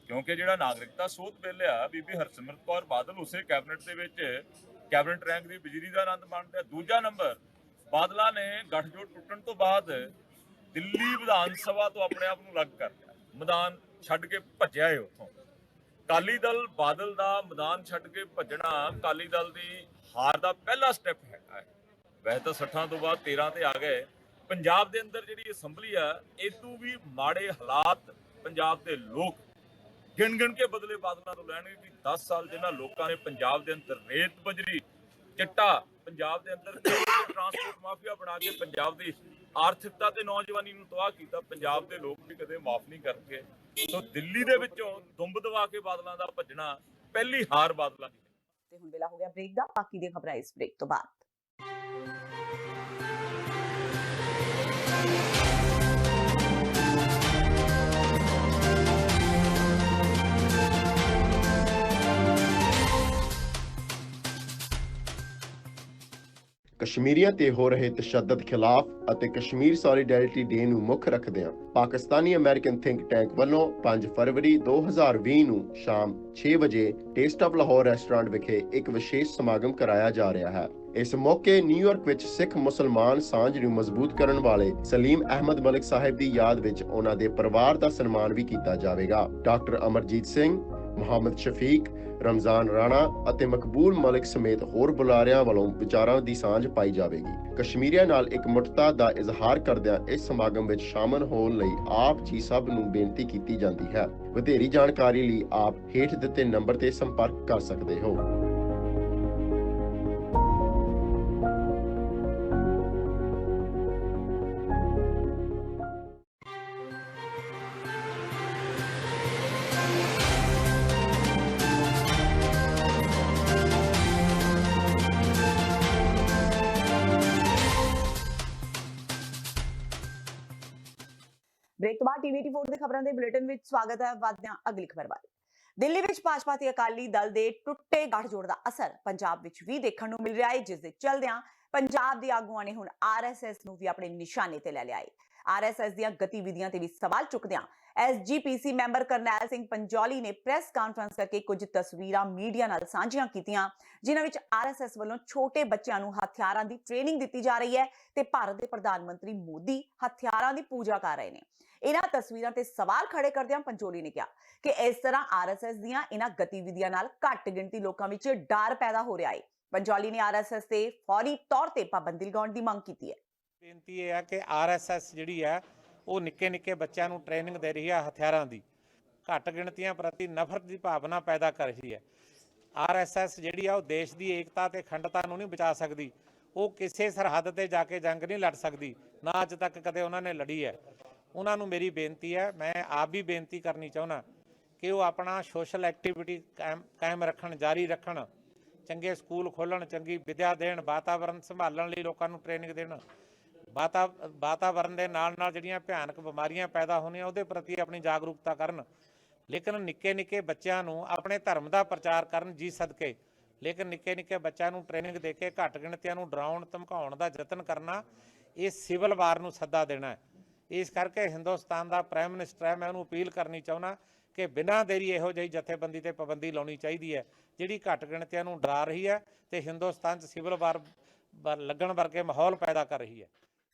ਕਿਉਂਕਿ ਜਿਹੜਾ ਨਾਗਰਿਕਤਾ ਸੋਧ ਬਿੱਲ ਆ, ਬੀਬੀ ਹਰਸਿਮਰਤ ਕੌਰ ਬਾਦਲ ਉਸੇ ਕੈਬਨਿਟ ਦੇ ਵਿੱਚ ਕੈਬਨਿਟ ਰੈਂਕ ਦੀ ਬਿਜਲੀ ਦਾ ਆਨੰਦ ਮਾਣਦੇ ਆ। ਦੂਜਾ ਨੰਬਰ, ਬਾਦਲਾਂ ਨੇ ਗੱਠਜੋੜ ਟੁੱਟਣ ਤੋਂ ਬਾਅਦ ਦਿੱਲੀ ਵਿਧਾਨ ਸਭਾ ਤੋਂ ਆਪਣੇ ਆਪ ਨੂੰ ਅਲੱਗ ਕਰ ਲਿਆ, ਮੈਦਾਨ ਛੱਡ ਕੇ ਭੱਜਿਆ ਹੈ ਉੱਥੋਂ। ਅਕਾਲੀ ਦਲ ਬਾਦਲ ਦਾ ਮੈਦਾਨ ਛੱਡ ਕੇ ਭੱਜਣਾ ਅਕਾਲੀ ਦਲ ਦੀ ਹਾਰ ਦਾ ਪਹਿਲਾ ਸਟੈਪ ਹੈਗਾ ਹੈ। ਵੈਸੇ ਤਾਂ 60 ਤੋਂ ਬਾਅਦ 13 ਤੇ ਆ ਗਏ। ਪੰਜਾਬ ਦੇ ਅੰਦਰ ਜਿਹੜੀ ਅਸੈਂਬਲੀ ਆ, ਇਹ ਤੋਂ ਵੀ ਮਾੜੇ ਹਾਲਾਤ ਪੰਜਾਬ ਦੇ ਲੋਕ ਗਿਣ ਕੇ ਬਦਲੇ ਬਾਦਲਾਂ ਤੋਂ ਲੈਣਗੇ ਕਿ 10 ਸਾਲ ਜਿਹਨਾਂ ਲੋਕਾਂ ਨੇ ਪੰਜਾਬ ਦੇ ਅੰਦਰ ਰੇਤ ਬਜਰੀ ਚਿੱਟਾ, ਪੰਜਾਬ ਦੇ ਅੰਦਰ ਟਰਾਂਸਪੋਰਟ ਮਾਫੀਆ ਬਣਾ ਕੇ ਪੰਜਾਬ ਦੀ ਆਰਥਿਕਤਾ ਤੇ ਨੌਜਵਾਨੀ ਨੂੰ ਤਬਾਹ ਕੀਤਾ, ਪੰਜਾਬ ਦੇ ਲੋਕ ਵੀ ਕਦੇ ਮਾਫ ਨਹੀਂ ਕਰਨਗੇ। ਸੋ ਦਿੱਲੀ ਦੇ ਵਿੱਚੋਂ ਦੁੰਬ ਦਵਾ ਕੇ ਬਾਦਲਾਂ ਦਾ ਭੱਜਣਾ ਪਹਿਲੀ ਹਾਰ ਬਾਦਲਾਂ ਦੀ। ਤੇ ਹੁਣ ਵੇਲਾ ਹੋ ਗਿਆ ਬ੍ਰੇਕ ਦਾ। ਬਾਕੀ ਦੀਆਂ ਖਬਰਾਂ ਇਸ ਬ੍ਰੇਕ ਤੋਂ ਬਾਅਦ। ਕਸ਼ਮੀਰੀਆਂ ਤੇ ਹੋ ਰਹੇ ਤਸ਼ੱਦਦ ਖਿਲਾਫ ਅਤੇ ਕਸ਼ਮੀਰ ਸੋਲੀਡੈਰਿਟੀ ਡੇ ਨੂੰ ਮੁੱਖ ਰੱਖਦਿਆਂ ਪਾਕਿਸਤਾਨੀ ਅਮਰੀਕਨ ਥਿੰਕ ਟੈਂਕ ਵੱਲੋਂ 5 ਫਰਵਰੀ 2020 ਨੂੰ ਸ਼ਾਮ 6 ਵਜੇ ਟੇਸਟ ਆਫ ਲਾਹੌਰ ਰੈਸਟੋਰੈਂਟ ਵਿਖੇ ਇੱਕ ਵਿਸ਼ੇਸ਼ ਸਮਾਗਮ ਕਰਾਇਆ ਜਾ ਰਿਹਾ ਹੈ। ਇਸ ਮੌਕੇ ਨਿਊਯਾਰਕ ਵਿੱਚ ਸਿੱਖ ਮੁਸਲਮਾਨ ਸਾਂਝ ਨੂੰ ਮਜ਼ਬੂਤ ਕਰਨ ਵਾਲੇ ਸਲੀਮ ਅਹਿਮਦ ਮਲਿਕ ਸਾਹਿਬ ਦੀ ਯਾਦ ਵਿੱਚ ਉਹਨਾਂ ਦੇ ਪਰਿਵਾਰ ਦਾ ਸਨਮਾਨ ਵੀ ਕੀਤਾ ਜਾਵੇਗਾ। ਡਾਕਟਰ ਅਮਰਜੀਤ ਸਿੰਘ, ਮੁਹੰਮਦ ਸ਼ਫੀਕ, ਰਮਜ਼ਾਨ ਰਾਣਾ ਅਤੇ ਮਕਬੂਲ ਮਲਿਕ ਸਮੇਤ ਹੋਰ ਬੁਲਾਰਿਆਂ ਵੱਲੋਂ ਵਿਚਾਰਾਂ ਦੀ ਸਾਂਝ ਪਾਈ ਜਾਵੇਗੀ। ਕਸ਼ਮੀਰੀਆਂ ਨਾਲ ਇਕਮੁੱਠਤਾ ਦਾ ਇਜ਼ਹਾਰ ਕਰਦਿਆਂ ਇਸ ਸਮਾਗਮ ਵਿੱਚ ਸ਼ਾਮਲ ਹੋਣ ਲਈ ਆਪ ਜੀ ਸਭ ਨੂੰ ਬੇਨਤੀ ਕੀਤੀ ਜਾਂਦੀ ਹੈ। ਵਧੇਰੀ ਜਾਣਕਾਰੀ ਲਈ ਆਪ ਹੇਠ ਦਿੱਤੇ ਨੰਬਰ ਤੇ ਸੰਪਰਕ ਕਰ ਸਕਦੇ ਹੋ। ਬ੍ਰੇਕ ਤੋਂ ਬਾਅਦ TV84 ਦੇ ਖਬਰਾਂ ਦੇ ਬੁਲੇਟਿਨ ਵਿੱਚ ਸਵਾਗਤ ਹੈ। ਵਧਦਿਆਂ ਅਗਲੀ ਖਬਰ ਵੱਲ। ਦਿੱਲੀ ਵਿੱਚ ਭਾਜਪਾ ਤੇ ਅਕਾਲੀ ਦਲ ਦੇ ਟੁੱਟੇ ਗੱਠਜੋੜ ਦਾ ਅਸਰ ਪੰਜਾਬ ਵਿੱਚ ਵੀ ਦੇਖਣ ਨੂੰ ਮਿਲ ਰਿਹਾ ਹੈ, ਜਿਸ ਦੇ ਚਲਦਿਆਂ ਪੰਜਾਬ ਦੇ ਆਗੂਆਂ ਨੇ ਹੁਣ RSS ਨੂੰ ਵੀ ਆਪਣੇ ਨਿਸ਼ਾਨੇ ਤੇ ਲੈ ਲਿਆ ਹੈ। RSS ਦੀਆਂ ਗਤੀਵਿਧੀਆਂ ਤੇ ਵੀ ਸਵਾਲ ਚੁੱਕਦਿਆਂ SGPC ਮੈਂਬਰ ਕਰਨੈਲ ਸਿੰਘ ਪੰਜੌਲੀ ਨੇ ਪ੍ਰੈਸ ਕਾਨਫਰੰਸ ਕਰਕੇ ਕੁਝ ਤਸਵੀਰਾਂ ਮੀਡੀਆ ਨਾਲ ਸਾਂਝੀਆਂ ਕੀਤੀਆਂ, ਜਿਨ੍ਹਾਂ ਵਿੱਚ RSS ਵੱਲੋਂ ਛੋਟੇ ਬੱਚਿਆਂ ਨੂੰ ਹਥਿਆਰਾਂ ਦੀ ਟ੍ਰੇਨਿੰਗ ਦਿੱਤੀ ਜਾ ਰਹੀ ਹੈ ਤੇ ਭਾਰਤ ਦੇ ਪ੍ਰਧਾਨ ਮੰਤਰੀ ਮੋਦੀ ਹਥਿਆਰਾਂ ਦੀ ਪੂਜਾ ਕਰ ਰਹੇ ਨੇ। ਇਹਨਾਂ ਤਸਵੀਰਾਂ ਤੇ ਸਵਾਲ ਖੜੇ ਕਰਦਿਆਂ ਪੰਜੋਲੀ ਨੇ ਕਿਹਾ ਕਿ ਇਸ ਤਰ੍ਹਾਂ RSS ਦੀਆਂ ਇਹਨਾਂ ਗਤੀਵਿਧੀਆਂ ਨਾਲ ਘੱਟ ਗਿਣਤੀ ਲੋਕਾਂ ਵਿੱਚ ਡਰ ਪੈਦਾ ਹੋ ਰਿਹਾ ਹੈ। ਪੰਜੋਲੀ ਨੇ RSS ਤੇ ਫੌਰੀ ਤੌਰ ਤੇ ਪਾਬੰਦੀ ਲਗਾਉਣ ਦੀ ਮੰਗ ਕੀਤੀ ਹੈ। ਬੇਨਤੀ ਇਹ ਹੈ ਕਿ RSS ਜਿਹੜੀ ਹੈ ਉਹ ਨਿੱਕੇ ਬੱਚਿਆਂ ਨੂੰ ਟ੍ਰੇਨਿੰਗ ਦੇ ਰਹੀ ਹੈ ਹਥਿਆਰਾਂ ਦੀ, ਘੱਟ ਗਿਣਤੀਆਂ ਪ੍ਰਤੀ ਨਫ਼ਰਤ ਦੀ ਭਾਵਨਾ ਪੈਦਾ ਕਰ ਰਹੀ ਹੈ। RSS ਜਿਹੜੀ ਆ ਉਹ ਦੇਸ਼ ਦੀ ਏਕਤਾ ਤੇ ਅਖੰਡਤਾ ਨੂੰ ਨਹੀਂ ਬਚਾ ਸਕਦੀ, ਉਹ ਕਿਸੇ ਸਰਹੱਦ ਤੇ ਜਾ ਕੇ ਜੰਗ ਨਹੀਂ ਲੜ ਸਕਦੀ, ਨਾ ਅੱਜ ਤੱਕ ਕਦੇ ਉਹਨਾਂ ਨੇ ਲੜੀ ਹੈ। ਉਹਨਾਂ ਨੂੰ ਮੇਰੀ ਬੇਨਤੀ ਹੈ, ਮੈਂ ਆਪ ਵੀ ਬੇਨਤੀ ਕਰਨੀ ਚਾਹੁੰਦਾ ਕਿ ਉਹ ਆਪਣਾ ਸੋਸ਼ਲ ਐਕਟੀਵਿਟੀ ਕਾਇਮ ਰੱਖਣ, ਜਾਰੀ ਰੱਖਣ, ਚੰਗੇ ਸਕੂਲ ਖੋਲ੍ਹਣ, ਚੰਗੀ ਵਿੱਦਿਆ ਦੇਣ, ਵਾਤਾਵਰਨ ਸੰਭਾਲਣ ਲਈ ਲੋਕਾਂ ਨੂੰ ਟ੍ਰੇਨਿੰਗ ਦੇਣ, ਵਾਤਾਵਰਨ ਦੇ ਨਾਲ ਜਿਹੜੀਆਂ ਭਿਆਨਕ ਬਿਮਾਰੀਆਂ ਪੈਦਾ ਹੋਣੀਆਂ ਉਹਦੇ ਪ੍ਰਤੀ ਆਪਣੀ ਜਾਗਰੂਕਤਾ ਕਰਨ। ਲੇਕਿਨ ਨਿੱਕੇ ਬੱਚਿਆਂ ਨੂੰ ਆਪਣੇ ਧਰਮ ਦਾ ਪ੍ਰਚਾਰ ਕਰਨ ਜੀ ਸਦਕੇ ਲੇਕਿਨ ਨਿੱਕੇ ਨਿੱਕੇ ਬੱਚਿਆਂ ਨੂੰ ਟ੍ਰੇਨਿੰਗ ਦੇ ਕੇ ਘੱਟ ਗਿਣਤੀਆਂ ਨੂੰ ਡਰਾਉਣ ਧਮਕਾਉਣ ਦਾ ਯਤਨ ਕਰਨਾ ਇਹ ਸਿਵਲ ਵਾਰ ਨੂੰ ਸੱਦਾ ਦੇਣਾ ਹੈ। ਇਸ ਕਰਕੇ ਹਿੰਦੁਸਤਾਨ ਦਾ ਪ੍ਰਾਈਮ ਮਿਨਿਸਟਰ ਹੈ, ਮੈਂ ਉਹਨੂੰ ਅਪੀਲ ਕਰਨੀ ਚਾਹੁੰਦਾ ਕਿ ਬਿਨਾਂ ਦੇਰੀ ਇਹੋ ਜਿਹੀ ਜਥੇਬੰਦੀ ਤੇ ਪਾਬੰਦੀ ਲਾਉਣੀ ਚਾਹੀਦੀ ਹੈ ਜਿਹੜੀ ਘੱਟ ਗਿਣਤੀਆਂ ਨੂੰ ਡਰਾ ਰਹੀ ਹੈ ਤੇ ਹਿੰਦੁਸਤਾਨ 'ਚ ਸਿਵਲ ਵਾਰ ਲੱਗਣ ਵਰਗੇ ਮਾਹੌਲ ਪੈਦਾ ਕਰ ਰਹੀ ਹੈ।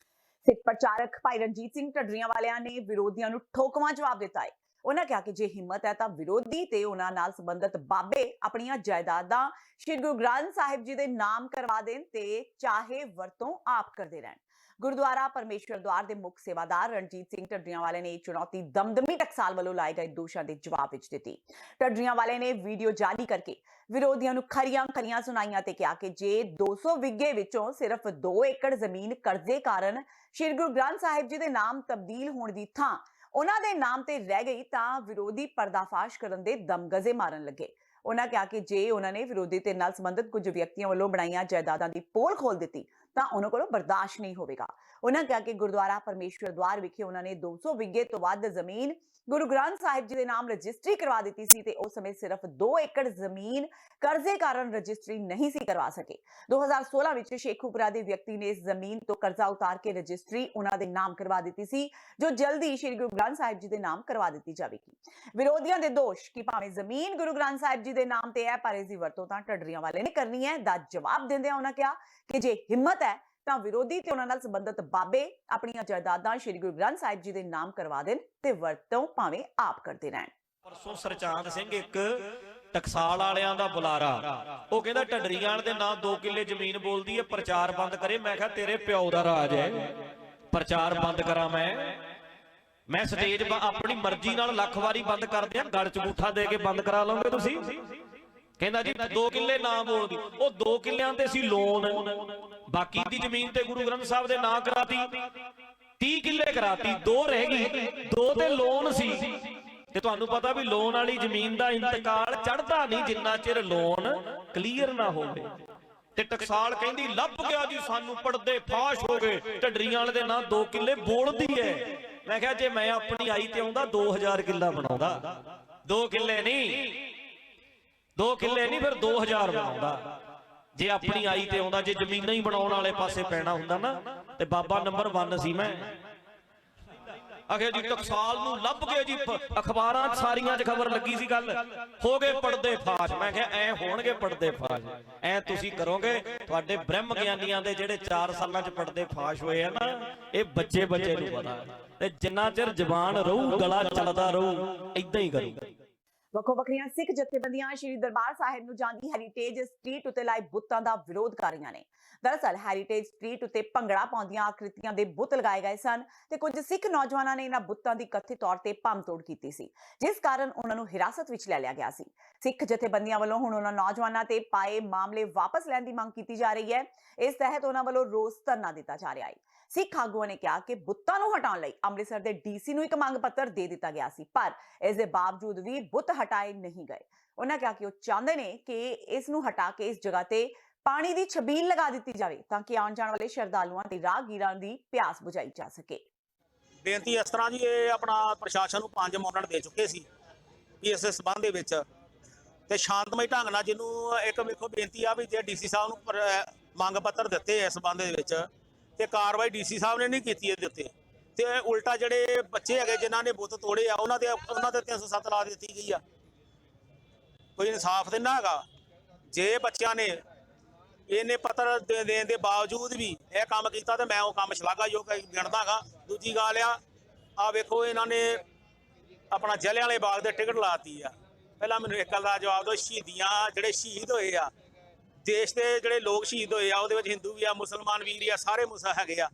ਸਿੱਖ ਪ੍ਰਚਾਰਕ ਭਾਈ ਰਣਜੀਤ ਸਿੰਘ ਢੱਡਰੀਆਂ ਵਾਲਿਆਂ ਨੇ ਵਿਰੋਧੀਆਂ ਨੂੰ ਠੋਕਵਾਂ ਜਵਾਬ ਦਿੱਤਾ ਹੈ। ਉਹਨਾਂ ਕਿਹਾ ਕਿ ਜੇ ਹਿੰਮਤ ਹੈ ਤਾਂ ਵਿਰੋਧੀ ਤੇ ਉਹਨਾਂ ਨਾਲ ਸੰਬੰਧਿਤ ਬਾਬੇ ਆਪਣੀਆਂ ਜਾਇਦਾਦਾਂ ਸ਼੍ਰੀ ਗੁਰੂ ਗ੍ਰੰਥ ਸਾਹਿਬ ਜੀ ਦੇ ਨਾਮ ਕਰਵਾ ਦੇਣ ਤੇ ਚਾਹੇ ਵਰਤੋਂ ਆਪ ਕਰਦੇ ਰਹਿਣ। ਗੁਰਦੁਆਰਾ ਪਰਮੇਸ਼ਵਰ ਦੁਆਰ ਦੇ ਮੁੱਖ ਸੇਵਾਦਾਰ ਰਣਜੀਤ ਸਿੰਘ ਢੱਡਰੀਆਂ ਵਾਲੇ ਨੇ ਇਹ ਚੁਣੌਤੀ ਦਮਦਮੀ ਟਕਸਾਲ ਵੱਲੋਂ ਲਾਏ ਗਏ ਦੋਸ਼ਾਂ ਦੇ ਜਵਾਬ ਵਿੱਚ ਦਿੱਤੀ। ਢੱਡਰੀਆਂ ਵਾਲੇ ਨੇ ਵੀਡੀਓ ਜਾਰੀ ਕਰਕੇ ਵਿਰੋਧੀਆਂ ਨੂੰ ਖਰੀਆਂ ਸੁਣਾਈਆਂ ਤੇ ਕਿਹਾ ਕਿ ਜੇ 200 ਵਿੱਗੇ ਵਿੱਚੋਂ ਸਿਰਫ 2 ਏਕੜ ਜ਼ਮੀਨ ਕਰਜ਼ੇ ਕਾਰਨ ਸ਼੍ਰੀ ਗੁਰੂ ਗ੍ਰੰਥ ਸਾਹਿਬ ਜੀ ਦੇ ਨਾਮ ਤਬਦੀਲ ਹੋਣ ਦੀ ਥਾਂ ਉਹਨਾਂ ਦੇ ਨਾਮ ਤੇ ਰਹਿ ਗਈ ਤਾਂ ਵਿਰੋਧੀ ਪਰਦਾਫਾਸ਼ ਕਰਨ ਦੇ ਦਮਗਜ਼ੇ ਮਾਰਨ ਲੱਗੇ। ਉਹਨਾਂ ਕਿਹਾ ਕਿ ਜੇ ਉਹਨਾਂ ਨੇ ਵਿਰੋਧੀ ਤੇ ਨਾਲ ਸੰਬੰਧਿਤ ਕੁਝ ਵਿਅਕਤੀਆਂ ਵੱਲੋਂ ਬਣਾਈਆਂ ਜਾਇਦਾਦਾਂ ਦੀ ਪੋਲ ਖੋਲ ਦਿੱਤੀ ਤਾਂ ਉਹਨਾਂ ਕੋਲੋਂ ਬਰਦਾਸ਼ਤ ਨਹੀਂ ਹੋਵੇਗਾ। ਉਹਨਾਂ ਕਿਹਾ ਕਿ ਗੁਰਦੁਆਰਾ ਪਰਮੇਸ਼ਵਰ ਦੁਆਰ ਵਿਖੇ ਉਹਨਾਂ ਨੇ 200 ਵਿੱਗੇ ਤੋਂ ਵੱਧ ਜ਼ਮੀਨ ਗੁਰੂ ਗ੍ਰੰਥ ਸਾਹਿਬ ਜੀ ਦੇ ਨਾਮ ਰਜਿਸਟਰੀ ਕਰਵਾ ਦਿੱਤੀ ਸੀ ਤੇ ਉਸ ਸਮੇਂ ਸਿਰਫ 2 ਏਕੜ ਜ਼ਮੀਨ ਕਰਜ਼ੇ ਕਾਰਨ ਰਜਿਸਟਰੀ ਨਹੀਂ ਸੀ ਕਰਵਾ ਸਕੇ। 2016 ਵਿੱਚ ਸ਼ੇਖੂਪੁਰਾ ਦੇ ਵਿਅਕਤੀ ਨੇ ਇਸ ਜ਼ਮੀਨ ਤੋਂ ਕਰਜ਼ਾ ਉਤਾਰ ਕੇ ਰਜਿਸਟਰੀ ਉਹਨਾਂ ਦੇ ਨਾਮ ਕਰਵਾ ਦਿੱਤੀ ਸੀ ਜੋ ਜਲਦੀ ਸ਼੍ਰੀ ਗੁਰੂ ਗ੍ਰੰਥ ਸਾਹਿਬ ਜੀ ਦੇ ਨਾਮ ਕਰਵਾ ਦਿੱਤੀ ਜਾਵੇਗੀ। ਵਿਰੋਧੀਆਂ ਦੇ ਦੋਸ਼ ਕਿ ਭਾਵੇਂ ਜ਼ਮੀਨ ਗੁਰੂ ਗ੍ਰੰਥ ਸਾਹਿਬ ਜੀ ਦੇ ਨਾਮ ਤੇ ਹੈ ਪਰ ਇਸ ਦੀ ਵਰਤੋਂ ਤਾਂ ਢੱਡਰੀਆਂ ਵਾਲੇ ਨੇ ਕਰਨੀ ਹੈ ਦਾ ਜਵਾਬ ਦਿੰਦਿਆਂ ਉਹਨਾਂ ਕਿਹਾ ਕਿ ਜੇ ਹਿੰਮਤ ਹੈ ਤਾਂ ਵਿਰੋਧੀ ਤੇ ਉਹਨਾਂ ਨਾਲ ਸੰਬੰਧਿਤ ਬਾਬੇ ਆਪਣੀਆਂ ਜਾਇਦਾਦਾਂ ਸ਼੍ਰੀ ਗੁਰੂ ਗ੍ਰੰਥ ਸਾਹਿਬ ਜੀ ਦੇ ਨਾਮ ਕਰਵਾ ਦੇਣ ਤੇ ਵਰਤੋਂ ਭਾਵੇਂ ਆਪ ਕਰਦੇ ਰਹਿਣ। ਪਰਸੋਂ ਸਰਚਾਂਦ ਸਿੰਘ ਇੱਕ ਟਕਸਾਲ ਵਾਲਿਆਂ ਦਾ ਬੁਲਾਰਾ, ਉਹ ਕਹਿੰਦਾ ਢੱਡਰੀਆਂ ਦੇ ਨਾਂ 2 ਕਿੱਲੇ ਜ਼ਮੀਨ ਬੋਲਦੀ ਹੈ, ਪ੍ਰਚਾਰ ਬੰਦ ਕਰੇ। ਮੈਂ ਕਿਹਾ ਤੇਰੇ ਪਿਓ ਦਾ ਰਾਜ ਹੈ, ਪ੍ਰਚਾਰ ਬੰਦ ਕਰਾਂ ਮੈਂ ਸਟੇਜ ਆਪਣੀ ਮਰਜ਼ੀ ਨਾਲ ਲੱਖ ਵਾਰੀ ਬੰਦ ਕਰ ਦਿਆਂ, ਗਲ ਚ ਅੰਗੂਠਾ ਦੇ ਕੇ ਬੰਦ ਕਰਾ ਲਓਗੇ ਤੁਸੀਂ? ਕਹਿੰਦਾ ਜੀ 2 ਕਿੱਲੇ ਨਾ ਬੋਲਦੀ। ਉਹ 2 ਕਿੱਲਿਆਂ ਤੇ ਸੀ ਲੋਨ, ਬਾਕੀ ਦੀ ਜ਼ਮੀਨ ਤੇ ਗੁਰੂ ਗ੍ਰੰਥ ਸਾਹਿਬ ਦੇ ਨਾਂ ਕਰਾਤੀ, 30 ਕਿੱਲੇ ਕਰਾਤੀ, 2 ਰਹਿ ਗਈ, 2 ਤੇ ਲੋਨ ਸੀ। ਤੇ ਤੁਹਾਨੂੰ ਪਤਾ ਵੀ ਲੋਨ ਵਾਲੀ ਜ਼ਮੀਨ ਦਾ ਇੰਤਕਾਲ ਚੜਦਾ ਨਹੀਂ ਜਿੰਨਾ ਚਿਰ ਲੋਨ ਕਲੀਅਰ ਨਾ ਹੋਵੇ। ਤੇ ਟਕਸਾਲ ਕਹਿੰਦੀ ਲੱਭ ਗਿਆ ਜੀ ਸਾਨੂੰ, ਪਰਦੇ ਫਾਸ਼ ਹੋ ਗਏ, ਢੱਡਰੀਆਂ ਵਾਲੇ ਦੇ ਨਾਂ 2 ਕਿੱਲੇ ਬੋਲਦੀ ਹੈ। ਮੈਂ ਕਿਹਾ ਜੇ ਮੈਂ ਆਪਣੀ ਆਈ ਤੇ ਆਉਂਦਾ 2000 ਕਿੱਲਾ ਬਣਾਉਂਦਾ, 2 ਕਿੱਲੇ ਨਹੀਂ 2 ਕਿੱਲੇ ਨਹੀਂ ਫਿਰ 2000 ਬਣਾਉਂਦਾ ਜੇ ਆਪਣੀ ਆਈ ਤੇ ਆਉਂਦਾ। ਜੇ ਜ਼ਮੀਨਾਂ ਹੀ ਬਣਾਉਣ ਵਾਲੇ ਪਾਸੇ ਪੈਣਾ ਹੁੰਦਾ ਨਾ ਤੇ ਬਾਬਾ ਨੰਬਰ 1 ਸੀ ਮੈਂ। ਆਖਿਆ ਜੀ ਟਕਸਾਲ ਨੂੰ ਲੱਭ ਗਏ ਜੀ, ਅਖਬਾਰਾਂ 'ਚ ਸਾਰੀਆਂ 'ਚ ਖਬਰ ਲੱਗੀ ਸੀ, ਗੱਲ ਹੋ ਗਏ ਪਰਦੇ ਫਾਸ਼। ਮੈਂ ਕਿਹਾ ਐ ਹੋਣਗੇ ਪਰਦੇ ਫਾਸ਼, ਐ ਤੁਸੀਂ ਕਰੋਗੇ। ਤੁਹਾਡੇ ਬ੍ਰਹਮ ਗਿਆਨੀਆਂ ਦੇ ਜਿਹੜੇ 4 ਸਾਲਾਂ 'ਚ ਪਰਦੇ ਫਾਸ਼ ਹੋਏ ਆ ਨਾ, ਇਹ ਬੱਚੇ ਨੂੰ ਪਤਾ। ਤੇ ਜਿੰਨਾ ਚਿਰ ਜ਼ਬਾਨ ਰਹੂ ਗਲਾ ਚੱਲਦਾ ਰਹੂ, ਏਦਾਂ ਹੀ ਕਰੂ। ਵੱਖੋ ਵੱਖਰੀਆਂ ਸਿੱਖ ਜਥੇਬੰਦੀਆਂ ਸ਼੍ਰੀ ਦਰਬਾਰ ਸਾਹਿਬ ਨੂੰ ਜਾਂਦੀ ਹੈਰੀਟੇਜ ਸਟਰੀਟ ਉੱਤੇ ਲਾਏ ਬੁੱਤਾਂ ਦਾ ਵਿਰੋਧ ਕਰ ਰਹੀਆਂ ਨੇ। ਦਰਅਸਲ ਹੈਰੀਟੇਜ ਸਟਰੀਟ ਉੱਤੇ ਭੰਗੜਾ ਪਾਉਂਦੀਆਂ ਆਕ੍ਰਿਤੀਆਂ ਦੇ ਬੁੱਤ ਲਗਾਏ ਗਏ ਸਨ ਤੇ ਕੁਝ ਸਿੱਖ ਨੌਜਵਾਨਾਂ ਨੇ ਇਹਨਾਂ ਬੁੱਤਾਂ ਦੀ ਕਥਿਤ ਤੌਰ ਤੇ ਭੰਨਤੋੜ ਕੀਤੀ ਸੀ, ਜਿਸ ਕਾਰਨ ਉਹਨਾਂ ਨੂੰ ਹਿਰਾਸਤ ਵਿੱਚ ਲੈ ਲਿਆ ਗਿਆ ਸੀ। ਸਿੱਖ ਜਥੇਬੰਦੀਆਂ ਵੱਲੋਂ ਹੁਣ ਉਹਨਾਂ ਨੌਜਵਾਨਾਂ ਤੇ ਪਾਏ ਮਾਮਲੇ ਵਾਪਸ ਲੈਣ ਦੀ ਮੰਗ ਕੀਤੀ ਜਾ ਰਹੀ ਹੈ। ਇਸ ਤਹਿਤ ਉਹਨਾਂ ਵੱਲੋਂ ਰੋਸ ਧਰਨਾ ਦਿੱਤਾ ਜਾ ਰਿਹਾ ਹੈ। ਸਿੱਖ ਆਗੂਆਂ ਨੇ ਕਿਹਾ ਕਿ ਬੁੱਤਾਂ ਨੂੰ ਹਟਾਉਣ ਲਈ ਅੰਮ੍ਰਿਤਸਰ ਦੇ ਡੀਸੀ ਨੂੰ ਇੱਕ ਮੰਗ ਪੱਤਰ ਦੇ ਦਿੱਤਾ ਗਿਆ ਸੀ, ਪਰ ਇਸ ਦੇ ਬਾਵਜੂਦ ਵੀ ਬੁੱਤ ਹਟਾਏ ਨਹੀਂ ਗਏ। ਉਹਨਾਂ ਕਿਹਾ ਕਿ ਉਹ ਚਾਹੁੰਦੇ ਨੇ ਕਿ ਇਸ ਨੂੰ ਹਟਾ ਕੇ ਇਸ ਜਗ੍ਹਾ ਤੇ ਪਾਣੀ ਦੀ ਛਬੀਲ ਲਗਾ ਦਿੱਤੀ ਜਾਵੇ ਤਾਂ ਕਿ ਆਉਣ ਜਾਣ ਵਾਲੇ ਸ਼ਰਧਾਲੂਆਂ ਤੇ ਰਾਹਗੀਰਾਂ ਦੀ ਪਿਆਸ ਬੁਝਾਈ ਜਾ ਸਕੇ। ਬੇਨਤੀ ਇਸ ਤਰ੍ਹਾਂ ਜੀ, ਇਹ ਆਪਣਾ ਪ੍ਰਸ਼ਾਸਨ ਨੂੰ 5 ਮੋਨਟ ਦੇ ਚੁੱਕੇ ਸੀ ਵੀ ਇਸ ਸਬੰਧ ਦੇ ਵਿੱਚ, ਤੇ ਸ਼ਾਂਤਮਈ ਢੰਗ ਨਾਲ ਜਿਹਨੂੰ ਇੱਕ ਵੇਖੋ ਬੇਨਤੀ ਆ ਵੀ ਜੇ ਡੀਸੀ ਸਾਹਿਬ ਨੂੰ ਮੰਗ ਪੱਤਰ ਦਿੱਤੇ ਇਸ ਸਬੰਧ ਦੇ ਵਿੱਚ ਤੇ ਕਾਰਵਾਈ ਡੀਸੀ ਸਾਹਿਬ ਨੇ ਨਹੀਂ ਕੀਤੀ ਇਹਦੇ ਉੱਤੇ, ਤੇ ਉਲਟਾ ਜਿਹੜੇ ਬੱਚੇ ਹੈਗੇ ਜਿਨ੍ਹਾਂ ਨੇ ਬੁੱਤ ਤੋੜੇ ਆ ਉਹਨਾਂ ਦੇ 307 ਲਾ ਦਿੱਤੀ ਗਈ ਆ। ਕੋਈ ਇਨਸਾਫ ਤੇ ਨਾ ਹੈਗਾ। ਜੇ ਬੱਚਿਆਂ ਨੇ ਇਹਨੇ ਪੱਤਰ ਦੇਣ ਦੇ ਬਾਵਜੂਦ ਵੀ ਇਹ ਕੰਮ ਕੀਤਾ ਤੇ ਮੈਂ ਉਹ ਕੰਮ ਸ਼ਲਾਘਾਯੋਗ ਗਿਣਦਾ ਹੈਗਾ। ਦੂਜੀ ਗੱਲ ਆ ਵੇਖੋ ਇਹਨਾਂ ਨੇ ਆਪਣਾ ਜਲਿਆਂਵਾਲੇ ਬਾਗ ਦੇ ਟਿਕਟ ਲਾਤੀ ਆ। ਪਹਿਲਾਂ ਮੈਨੂੰ ਇੱਕ ਗੱਲ ਦਾ ਜਵਾਬ ਦਿਓ, ਸ਼ਹੀਦੀਆਂ ਜਿਹੜੇ ਸ਼ਹੀਦ ਹੋਏ ਆ, ਦੇਸ਼ ਦੇ ਜਿਹੜੇ ਲੋਕ ਸ਼ਹੀਦ ਹੋਏ ਆ ਉਹਦੇ ਵਿੱਚ ਹਿੰਦੂ ਵੀ ਆ, ਮੁਸਲਮਾਨ ਵੀਰ ਆ, ਸਾਰੇ ਮੁਸਾ ਹੈਗੇ ਆ।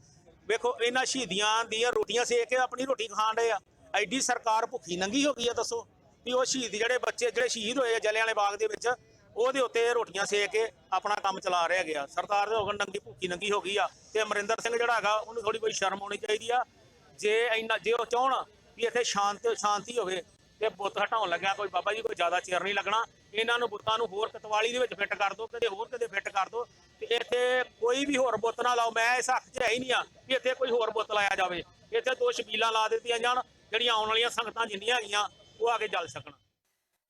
ਵੇਖੋ ਇਹਨਾਂ ਸ਼ਹੀਦੀਆਂ ਦੀਆਂ ਰੋਟੀਆਂ ਸੇਕ ਕੇ ਆਪਣੀ ਰੋਟੀ ਖਾਣ ਰਹੇ ਆ। ਐਡੀ ਸਰਕਾਰ ਭੁੱਖੀ ਨੰਗੀ ਹੋ ਗਈ ਆ। ਦੱਸੋ ਵੀ ਉਹ ਸ਼ਹੀਦ ਜਿਹੜੇ ਬੱਚੇ ਜਿਹੜੇ ਸ਼ਹੀਦ ਹੋਏ ਆ ਜਲਿਆਂਵਾਲੇ ਬਾਗ ਦੇ ਵਿੱਚ, ਉਹਦੇ ਉੱਤੇ ਰੋਟੀਆਂ ਸੇਕ ਕੇ ਆਪਣਾ ਕੰਮ ਚਲਾ ਰਹੇ ਹੈਗੇ ਆ। ਸਰਕਾਰ ਦੇ ਹੋਗਣ ਨੰਗੀ ਭੁੱਖੀ ਨੰਗੀ ਹੋ ਗਈ ਆ। ਤੇ ਅਮਰਿੰਦਰ ਸਿੰਘ ਜਿਹੜਾ ਹੈਗਾ ਉਹਨੂੰ ਥੋੜੀ ਕੋਈ ਸ਼ਰਮ ਆਉਣੀ ਚਾਹੀਦੀ ਆ। ਜੇ ਉਹ ਚਾਹਣ ਵੀ ਇੱਥੇ ਸ਼ਾਂਤੀ ਹੋਵੇ ਤੇ ਬੁੱਤ ਹਟਾਉਣ ਲੱਗਿਆ ਕੋਈ ਬਾਬਾ ਜੀ ਕੋਈ ਜ਼ਿਆਦਾ ਚਿਰ ਨਹੀਂ ਲੱਗਣਾ। ਇਹਨਾਂ ਨੂੰ ਬੁੱਤਾਂ ਨੂੰ ਹੋਰ ਕਤਵਾਲੀ ਦੇ ਵਿੱਚ ਫਿੱਟ ਕਰ ਦਿਓ, ਕਿਤੇ ਹੋਰ ਕਿਤੇ ਫਿੱਟ ਕਰ ਦਿਓ ਤੇ ਇੱਥੇ ਕੋਈ ਵੀ ਹੋਰ ਬੁੱਤ ਨਾ ਲਾਓ। ਮੈਂ ਇਸ ਹੱਕ 'ਚ ਹੈ ਹੀ ਨਹੀਂ ਆ ਵੀ ਇੱਥੇ ਕੋਈ ਹੋਰ ਬੁੱਤ ਲਾਇਆ ਜਾਵੇ। ਇੱਥੇ 2 ਛਬੀਲਾਂ ਲਾ ਦਿੱਤੀਆਂ ਜਾਣ ਜਿਹੜੀਆਂ ਆਉਣ ਵਾਲੀਆਂ ਸੰਗਤਾਂ ਜਿੰਨੀਆਂ ਹੈਗੀਆਂ ਉਹ ਆ ਕੇ ਜਲ ਸਕਣ।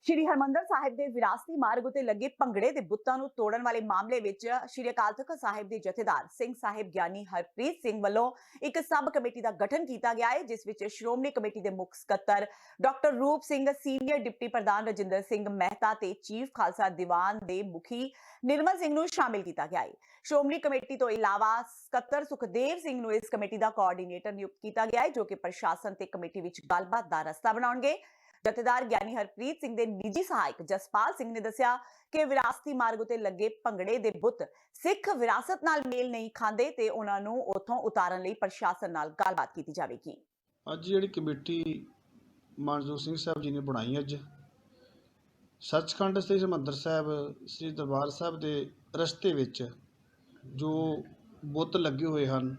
ਸ਼੍ਰੀ ਹਰਮੰਦਰ ਸਾਹਿਬ ਦੇ ਵਿਰਾਸਤੀ ਮਾਰਗ ਉਤੇ ਲੱਗੇ ਭੰਗੜੇ ਦੇ ਬੁੱਤਾਂ ਨੂੰ ਤੋੜਨ ਵਾਲੇ ਮਾਮਲੇ ਵਿੱਚ ਸ਼੍ਰੀ ਅਕਾਲ ਤਖ਼ਤ ਸਾਹਿਬ ਦੇ ਜਥੇਦਾਰ ਸਿੰਘ ਸਾਹਿਬ ਗਿਆਨੀ ਹਰਪ੍ਰੀਤ ਸਿੰਘ ਵੱਲੋਂ ਇੱਕ ਸਬ ਕਮੇਟੀ ਦਾ ਗਠਨ ਕੀਤਾ ਗਿਆ ਹੈ, ਜਿਸ ਵਿੱਚ ਸ਼੍ਰੋਮਣੀ ਕਮੇਟੀ ਦੇ ਮੁੱਖ ਸਕੱਤਰ ਡਾਕਟਰ ਰੂਪ ਸਿੰਘ, ਸੀਨੀਅਰ ਡਿਪਟੀ ਪ੍ਰਧਾਨ ਰਜਿੰਦਰ ਸਿੰਘ ਮਹਿਤਾ ਤੇ ਚੀਫ ਖਾਲਸਾ ਦੀਵਾਨ ਦੇ ਮੁਖੀ ਨਿਰਮਲ ਸਿੰਘ ਨੂੰ ਸ਼ਾਮਿਲ ਕੀਤਾ ਗਿਆ ਹੈ। ਸ਼੍ਰੋਮਣੀ ਕਮੇਟੀ ਤੋਂ ਇਲਾਵਾ ਸਕੱਤਰ ਸੁਖਦੇਵ ਸਿੰਘ ਨੂੰ ਇਸ ਕਮੇਟੀ ਦਾ ਕੋਆਰਡੀਨੇਟਰ ਨਿਯੁਕਤ ਕੀਤਾ ਗਿਆ ਹੈ, ਜੋ ਕਿ ਪ੍ਰਸ਼ਾਸਨ ਤੇ ਕਮੇਟੀ ਵਿੱਚ ਗੱਲਬਾਤ ਦਾ ਰਸਤਾ ਬਣਾਉਣਗੇ। ਜਥੇਦਾਰ ਗਿਆਨੀ ਹਰਪ੍ਰੀਤ ਸਿੰਘ ਦੇ ਨਿੱਜੀ ਸਹਾਇਕ ਜਸਪਾਲ ਸਿੰਘ ਨੇ ਦੱਸਿਆ ਕਿ ਵਿਰਾਸਤੀ ਮਾਰਗ ਉਤੇ ਲੱਗੇ ਭੰਗੜੇ ਦੇ ਬੁੱਤ ਸਿੱਖ ਵਿਰਾਸਤ ਨਾਲ ਮੇਲ ਨਹੀਂ ਖਾਂਦੇ ਤੇ ਉਹਨਾਂ ਨੂੰ ਉੱਥੋਂ ਉਤਾਰਨ ਲਈ ਪ੍ਰਸ਼ਾਸਨ ਨਾਲ ਗੱਲਬਾਤ ਕੀਤੀ ਜਾਵੇਗੀ। ਅੱਜ ਜਿਹੜੀ ਕਮੇਟੀ ਮਾਨਜੋਤ ਸਿੰਘ ਸਾਹਿਬ ਜੀ ਨੇ ਬਣਾਈ, ਅੱਜ ਸੱਚਖੰਡ ਸ੍ਰੀ ਹਰਿਮੰਦਰ ਸਾਹਿਬ ਸ੍ਰੀ ਦਰਬਾਰ ਸਾਹਿਬ ਦੇ ਰਸਤੇ ਵਿੱਚ ਜੋ ਬੁੱਤ ਲੱਗੇ ਹੋਏ ਹਨ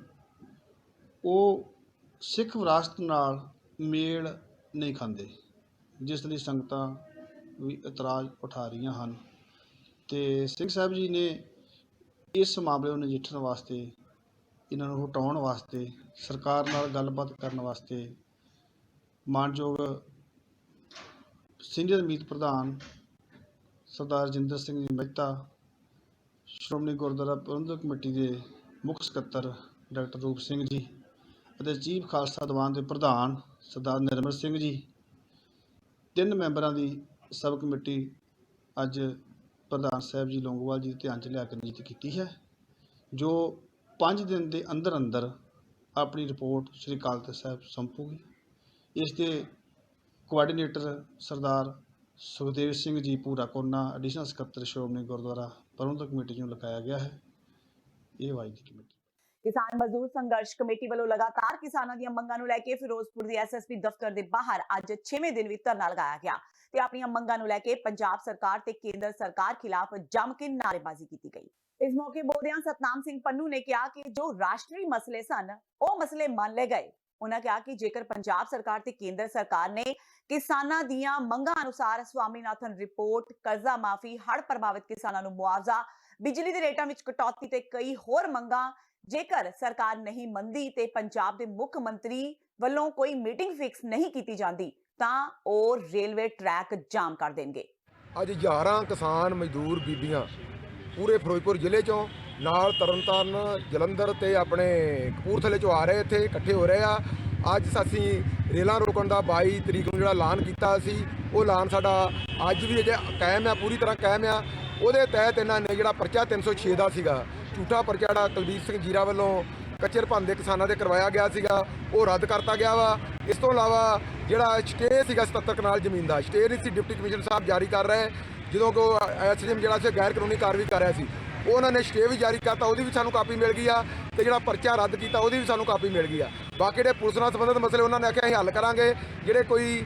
ਉਹ ਸਿੱਖ ਵਿਰਾਸਤ ਨਾਲ ਮੇਲ ਨਹੀਂ ਖਾਂਦੇ, ਜਿਸ ਲਈ ਸੰਗਤਾਂ ਵੀ ਇਤਰਾਜ਼ ਉਠਾ ਰਹੀਆਂ ਹਨ। ਤੇ ਸਿੰਘ ਸਾਹਿਬ ਜੀ ਨੇ ਇਸ ਮਾਮਲੇ ਨੂੰ ਨਜਿੱਠਣ ਵਾਸਤੇ, ਇਹਨਾਂ ਨੂੰ ਹਟਾਉਣ ਵਾਸਤੇ, ਸਰਕਾਰ ਨਾਲ ਗੱਲਬਾਤ ਕਰਨ ਵਾਸਤੇ ਮਾਨਯੋਗ ਸੀਨੀਅਰ ਮੀਤ ਪ੍ਰਧਾਨ ਸਰਦਾਰ ਰਜਿੰਦਰ ਸਿੰਘ ਜੀ ਮਹਿਤਾ, ਸ਼੍ਰੋਮਣੀ ਗੁਰਦੁਆਰਾ ਪ੍ਰਬੰਧਕ ਕਮੇਟੀ ਦੇ ਮੁੱਖ ਸਕੱਤਰ ਡਾਕਟਰ ਰੂਪ ਸਿੰਘ ਜੀ ਅਤੇ ਚੀਫ ਖਾਲਸਾ ਦੀਵਾਨ ਦੇ ਪ੍ਰਧਾਨ ਸਰਦਾਰ ਨਿਰਮਲ ਸਿੰਘ ਜੀ, 3 ਮੈਂਬਰਾਂ ਦੀ ਸਬ ਕਮੇਟੀ ਅੱਜ ਪ੍ਰਧਾਨ ਸਾਹਿਬ ਜੀ ਲੌਂਗੋਵਾਲ ਜੀ ਦੇ ਧਿਆਨ 'ਚ ਲਿਆ ਕੇ ਨਿਯੁਕਤ ਕੀਤੀ ਹੈ, ਜੋ 5 ਦਿਨ ਦੇ ਅੰਦਰ ਅੰਦਰ ਆਪਣੀ ਰਿਪੋਰਟ ਸ਼੍ਰੀ ਅਕਾਲ ਤਖ਼ਤ ਸਾਹਿਬ ਸੌਂਪੂਗੀ। ਇਸ ਦੇ ਕੋਆਰਡੀਨੇਟਰ ਸਰਦਾਰ ਸੁਖਦੇਵ ਸਿੰਘ ਜੀ ਪੂਰਾ ਕੋਨਾ, ਐਡੀਸ਼ਨਲ ਸਕੱਤਰ ਸ਼੍ਰੋਮਣੀ ਗੁਰਦੁਆਰਾ ਪ੍ਰਬੰਧਕ ਕਮੇਟੀ ਨੂੰ ਲਗਾਇਆ ਗਿਆ ਹੈ। ਇਹ ਵਾਈ ਦੀ ਕਮੇਟੀ। ਕਿਸਾਨ ਮਜ਼ਦੂਰ ਸੰਘਰਸ਼ ਕਮੇਟੀ ਵੱਲੋਂ ਲਗਾਤਾਰ ਕਿਸਾਨਾਂ ਦੀਆਂ ਮੰਗਾਂ ਨੂੰ ਲੈ ਕੇ ਫਿਰੋਜ਼ਪੁਰ ਦੀ ਐਸਐਸਪੀ ਦਫ਼ਤਰ ਦੇ ਬਾਹਰ ਅੱਜ 6ਵੇਂ ਦਿਨ ਵੀ ਧਰਨਾ ਲਗਾਇਆ ਗਿਆ ਤੇ ਆਪਣੀਆਂ ਮੰਗਾਂ ਨੂੰ ਲੈ ਕੇ ਪੰਜਾਬ ਸਰਕਾਰ ਤੇ ਕੇਂਦਰ ਸਰਕਾਰ ਖਿਲਾਫ ਜੰਮ ਕੇ ਨਾਅਰੇਬਾਜ਼ੀ ਕੀਤੀ ਗਈ। ਇਸ ਮੌਕੇ ਬੋਲਦਿਆਂ ਸਤਨਾਮ ਸਿੰਘ ਪੰਨੂ ਨੇ ਕਿਹਾ ਕਿ ਜੋ ਰਾਸ਼ਟਰੀ ਮਸਲੇ ਸਨ ਉਹ ਮਸਲੇ ਮੰਨ ਲਏ ਗਏ। ਉਹਨਾਂ ਕਿਹਾ ਕਿ ਜੇਕਰ ਪੰਜਾਬ ਸਰਕਾਰ ਤੇ ਕੇਂਦਰ ਸਰਕਾਰ ਨੇ ਕਿਸਾਨਾਂ ਦੀਆਂ ਮੰਗਾਂ ਅਨੁਸਾਰ ਸਵਾਮੀਨਾਥਨ ਰਿਪੋਰਟ, ਕਰਜ਼ਾ ਮਾਫੀ, ਹੜ੍ਹ ਪ੍ਰਭਾਵਿਤ ਕਿਸਾਨਾਂ ਨੂੰ ਮੁਆਵਜ਼ਾ, ਬਿਜਲੀ ਦੇ ਰੇਟਾਂ ਵਿੱਚ ਕਟੌਤੀ ਤੇ ਕਈ ਹੋਰ ਮੰਗਾਂ ਜੇਕਰ ਸਰਕਾਰ ਨਹੀਂ ਮੰਨਦੀ ਤੇ ਪੰਜਾਬ ਦੇ ਮੁੱਖ ਮੰਤਰੀ ਵੱਲੋਂ ਕੋਈ ਮੀਟਿੰਗ ਫਿਕਸ ਨਹੀਂ ਕੀਤੀ ਜਾਂਦੀ ਤਾਂ ਉਹ ਰੇਲਵੇ ਟਰੈਕ ਜਾਮ ਕਰ ਦੇਣਗੇ। ਅੱਜ ਹਜ਼ਾਰਾਂ ਕਿਸਾਨ ਮਜ਼ਦੂਰ ਬੀਬੀਆਂ ਪੂਰੇ ਫਿਰੋਜ਼ਪੁਰ ਜ਼ਿਲ੍ਹੇ ਚੋਂ ਨਾਲ ਤਰਨਤਾਰਨ, ਜਲੰਧਰ ਤੇ ਆਪਣੇ ਕਪੂਰਥਲੇ ਚੋਂ ਆ ਰਹੇ, ਇੱਥੇ ਇਕੱਠੇ ਹੋ ਰਹੇ ਆ। ਅੱਜ ਅਸੀਂ ਰੇਲਾਂ ਰੋਕਣ ਦਾ 22 ਤਰੀਕ ਨੂੰ ਜਿਹੜਾ ਐਲਾਨ ਕੀਤਾ ਸੀ, ਉਹ ਐਲਾਨ ਸਾਡਾ ਅੱਜ ਵੀ ਅਜੇ ਕਾਇਮ ਆ, ਪੂਰੀ ਤਰ੍ਹਾਂ ਕਾਇਮ ਆ। ਉਹਦੇ ਤਹਿਤ ਇਹਨਾਂ ਨੇ ਜਿਹੜਾ ਪਰਚਾ 306 ਦਾ ਸੀਗਾ, ਝੂਠਾ ਪਰਚਾ ਜਿਹੜਾ ਕੁਲਦੀਪ ਸਿੰਘ ਜੀਰਾ ਵੱਲੋਂ ਕੱਚਰ ਭੰਨ ਦੇ ਕਿਸਾਨਾਂ ਦੇ ਕਰਵਾਇਆ ਗਿਆ ਸੀਗਾ, ਉਹ ਰੱਦ ਕਰਤਾ ਗਿਆ ਵਾ। ਇਸ ਤੋਂ ਇਲਾਵਾ ਜਿਹੜਾ ਸਟੇ ਸੀਗਾ 77 ਕਨਾਲ ਜ਼ਮੀਨ ਦਾ ਸਟੇ ਨਹੀਂ ਸੀ ਡਿਪਟੀ ਕਮਿਸ਼ਨਰ ਸਾਹਿਬ ਜਾਰੀ ਕਰ ਰਹੇ, ਜਦੋਂ ਕਿ ਐਸਡੀਐਮ ਜਿਹੜਾ ਸੀ ਗੈਰ ਕਾਨੂੰਨੀ ਕਾਰਵਾਈ ਕਰ ਰਿਹਾ ਸੀ, ਉਹਨਾਂ ਨੇ ਸਟੇ ਵੀ ਜਾਰੀ ਕਰਤਾ, ਉਹਦੀ ਵੀ ਸਾਨੂੰ ਕਾਪੀ ਮਿਲ ਗਈ ਆ। ਤੇ ਜਿਹੜਾ ਪਰਚਾ ਰੱਦ ਕੀਤਾ ਉਹਦੀ ਵੀ ਸਾਨੂੰ ਕਾਪੀ ਮਿਲ ਗਈ ਆ। ਬਾਕੀ ਜਿਹੜੇ ਪੁਲਿਸ ਨਾਲ ਸੰਬੰਧਿਤ ਮਸਲੇ ਉਹਨਾਂ ਨੇ ਆਖਿਆ ਅਸੀਂ ਹੱਲ ਕਰਾਂਗੇ, ਜਿਹੜੇ ਕੋਈ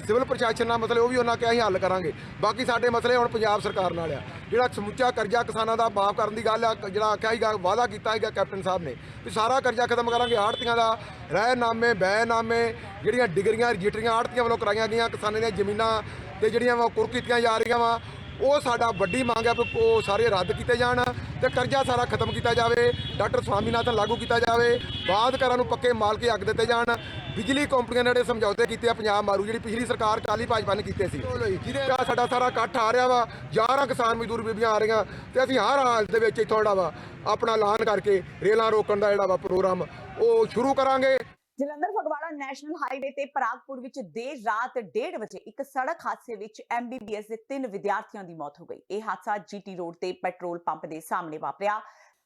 ਸਿਵਲ ਪ੍ਰਸ਼ਾਸਨ ਨਾਲ ਮਸਲੇ ਉਹ ਵੀ ਉਹਨਾਂ ਕਿਹਾ ਅਸੀਂ ਹੱਲ ਕਰਾਂਗੇ। ਬਾਕੀ ਸਾਡੇ ਮਸਲੇ ਹੁਣ ਪੰਜਾਬ ਸਰਕਾਰ ਨਾਲ ਆ। ਜਿਹੜਾ ਸਮੁੱਚਾ ਕਰਜ਼ਾ ਕਿਸਾਨਾਂ ਦਾ ਮਾਫ ਕਰਨ ਦੀ ਗੱਲ ਆ, ਜਿਹੜਾ ਆਖਿਆ ਸੀਗਾ, ਵਾਅਦਾ ਕੀਤਾ ਸੀਗਾ ਕੈਪਟਨ ਸਾਹਿਬ ਨੇ ਵੀ ਸਾਰਾ ਕਰਜ਼ਾ ਖਤਮ ਕਰਾਂਗੇ। ਆੜ੍ਹਤੀਆਂ ਦਾ ਰਹਿਨਾਮੇ, ਬੈਨਾਮੇ, ਜਿਹੜੀਆਂ ਡਿਗਰੀਆਂ ਰਜਿਸਟਰੀਆਂ ਆੜ੍ਹਤੀਆਂ ਵੱਲੋਂ ਕਰਾਈਆਂ ਗਈਆਂ, ਕਿਸਾਨਾਂ ਦੀਆਂ ਜ਼ਮੀਨਾਂ ਤੇ ਜਿਹੜੀਆਂ ਵਾ ਕੁਰ ਕੀਤੀਆਂ ਜਾ ਰਹੀਆਂ ਵਾ, ਉਹ ਸਾਡਾ ਵੱਡੀ ਮੰਗ ਹੈ ਕਿ ਉਹ ਸਾਰੇ ਰੱਦ ਕੀਤੇ ਜਾਣ ਤੇ ਕਰਜ਼ਾ ਸਾਰਾ ਖਤਮ ਕੀਤਾ ਜਾਵੇ। ਡਾਕਟਰ ਸਵਾਮੀਨਾਥਨ ਲਾਗੂ ਕੀਤਾ ਜਾਵੇ। ਬਾਦਕਰਾਂ ਨੂੰ ਪੱਕੇ ਮਾਲਕੀ ਹੱਕ ਦਿੱਤੇ ਜਾਣ। ਬਿਜਲੀ ਕੰਪਨੀਆਂ ਨੇ ਜਿਹੜੇ ਸਮਝੌਤੇ ਕੀਤੇ ਆ ਪੰਜਾਬ ਮਾਰੂ, ਜਿਹੜੀ ਪਿਛਲੀ ਸਰਕਾਰ ਕਾਲੀ ਭਾਜਪਾ ਨੇ ਕੀਤੇ ਸੀ, ਜਿਹਦੇ ਸਾਡਾ ਸਾਰਾ ਇਕੱਠ ਆ ਰਿਹਾ ਵਾ। 11 ਕਿਸਾਨ ਮਜ਼ਦੂਰ ਬੀਬੀਆਂ ਆ ਰਹੀਆਂ ਤੇ ਅਸੀਂ ਹਰ ਹਾਲਤ ਦੇ ਵਿੱਚ ਇੱਥੋਂ ਜਿਹੜਾ ਵਾ ਆਪਣਾ ਐਲਾਨ ਕਰਕੇ ਰੇਲਾਂ ਰੋਕਣ ਦਾ ਜਿਹੜਾ ਵਾ ਪ੍ਰੋਗਰਾਮ ਉਹ ਸ਼ੁਰੂ ਕਰਾਂਗੇ। ਜਲੰਧਰ ਫਗਵਾੜਾ ਨੈਸ਼ਨਲ ਹਾਈਵੇ ਤੇ ਪਰਾਗਪੁਰ ਵਿੱਚ ਦੇਰ ਰਾਤ 1:30 ਵਜੇ ਇੱਕ ਸੜਕ ਹਾਦਸੇ ਵਿੱਚ MBBS ਦੇ 3 ਵਿਦਿਆਰਥੀਆਂ ਦੀ ਮੌਤ ਹੋ ਗਈ। ਇਹ ਹਾਦਸਾ GT ਰੋਡ ਤੇ ਪੈਟਰੋਲ ਪੰਪ ਦੇ ਸਾਹਮਣੇ ਵਾਪਰਿਆ।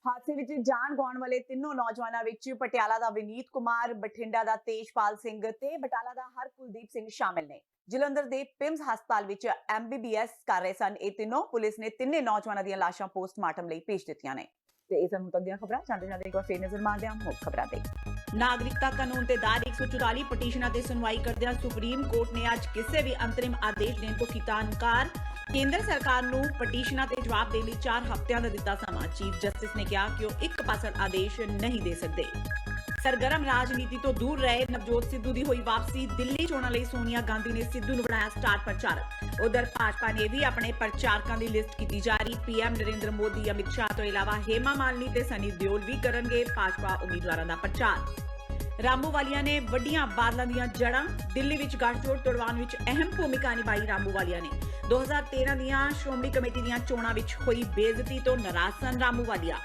ਹਾਦਸੇ ਵਿੱਚ ਜਾਨ ਗਵਾਉਣ ਵਾਲੇ ਤਿੰਨੋਂ ਨੌਜਵਾਨਾਂ ਵਿੱਚ ਪਟਿਆਲਾ ਦਾ ਵਿਨੀਤ ਕੁਮਾਰ, ਬਠਿੰਡਾ ਦਾ ਤੇਜਪਾਲ ਸਿੰਘ ਤੇ ਬਟਾਲਾ ਦਾ ਹਰਕੁਲਦੀਪ ਸਿੰਘ ਸ਼ਾਮਿਲ ਨੇ। ਜਲੰਧਰ ਦੇ ਪਿਮਸ ਹਸਪਤਾਲ ਵਿੱਚ MBBS ਕਰ ਰਹੇ ਸਨ ਇਹ ਤਿੰਨੋਂ। ਪੁਲਿਸ ਨੇ ਤਿੰਨੇ ਨੌਜਵਾਨਾਂ ਦੀਆਂ ਲਾਸ਼ਾਂ ਪੋਸਟਮਾਰਟਮ ਲਈ ਭੇਜ ਦਿੱਤੀਆਂ ਨੇ। ਤੇ ਇਹ ਸਨ ਤੱਕ ਦੀਆਂ ਖਬਰਾਂ। ਜਾਂਦੇ ਇੱਕ ਵਾਰ ਫੇਰ ਨਜ਼ਰ ਮਾਰਦੇ ਹਾਂ ਮੁੱਖ ਖਬਰਾਂ ਤੇ। ਨਾਗਰਿਕਤਾ ਕਾਨੂੰਨ ਤੇ ਦਾਇਰ 144 ਪਟੀਸ਼ਨਾਂ ਤੇ ਸੁਣਵਾਈ ਕਰਦਿਆਂ ਸੁਪਰੀਮ ਕੋਰਟ ਨੇ ਅੱਜ ਕਿਸੇ ਵੀ ਅੰਤਰਿਮ ਆਦੇਸ਼ ਦੇਣ ਤੋਂ ਕੀਤਾ ਇਨਕਾਰ। ਕੇਂਦਰ ਸਰਕਾਰ ਨੂੰ ਪਟੀਸ਼ਨਾਂ ਤੇ ਜਵਾਬ ਦੇਣ ਲਈ 4 ਹਫ਼ਤਿਆਂ ਦਾ ਦਿੱਤਾ ਸਮਾਂ। ਚੀਫ ਜਸਟਿਸ ਨੇ ਕਿਹਾ ਕਿ ਉਹ ਇੱਕ ਪਾਸੜ ਆਦੇਸ਼ ਨਹੀਂ ਦੇ ਸਕਦੇ। ਸਰਗਰਮ ਰਾਜਨੀਤੀ ਤੋਂ ਦੂਰ ਰਹੇ ਨਵਜੋਤ ਸਿੱਧੂ ਦੀ ਹੋਈ ਵਾਪਸੀ। ਦਿੱਲੀ ਚੋਣਾਂ ਲਈ ਸੋਨੀਆ ਗਾਂਧੀ ਨੇ ਸਿੱਧੂ ਨੂੰ ਬਣਾਇਆ ਸਟਾਰ ਪ੍ਰਚਾਰਕ। ਉਧਰ ਭਾਜਪਾ ਨੇ ਵੀ ਆਪਣੇ ਪ੍ਰਚਾਰਕਾਂ ਦੀ ਲਿਸਟ ਕੀਤੀ ਜਾਰੀ। PM ਨਰਿੰਦਰ ਮੋਦੀ, ਅਮਿਤ ਸ਼ਾਹ ਤੋਂ ਇਲਾਵਾ ਹੇਮਾ ਮਾਲਿਨੀ ਤੇ ਸਨੀ ਦਿਓਲ ਵੀ ਕਰਨਗੇ ਭਾਜਪਾ ਉਮੀਦਵਾਰਾਂ ਦਾ ਪ੍ਰਚਾਰ। ਰਾਮੂਵਾਲੀਆ ਨੇ ਵੱਡੀਆਂ ਬਾਦਲਾਂ ਦੀਆਂ ਜੜ੍ਹਾਂ। ਦਿੱਲੀ ਵਿੱਚ ਗੱਠਜੋੜ ਤੋੜਵਾਉਣ ਵਿੱਚ ਅਹਿਮ ਭੂਮਿਕਾ ਨਿਭਾਈ ਰਾਮੂਵਾਲੀਆ ਨੇ। 2013 ਦੀਆਂ ਸ਼੍ਰੋਮਣੀ ਕਮੇਟੀ ਦੀਆਂ ਚੋਣਾਂ ਵਿੱਚ ਹੋਈ ਬੇਇੱਜ਼ਤੀ ਤੋਂ ਨਾਰਾਜ਼ ਸਨ ਰਾਮੂਵਾਲੀਆ।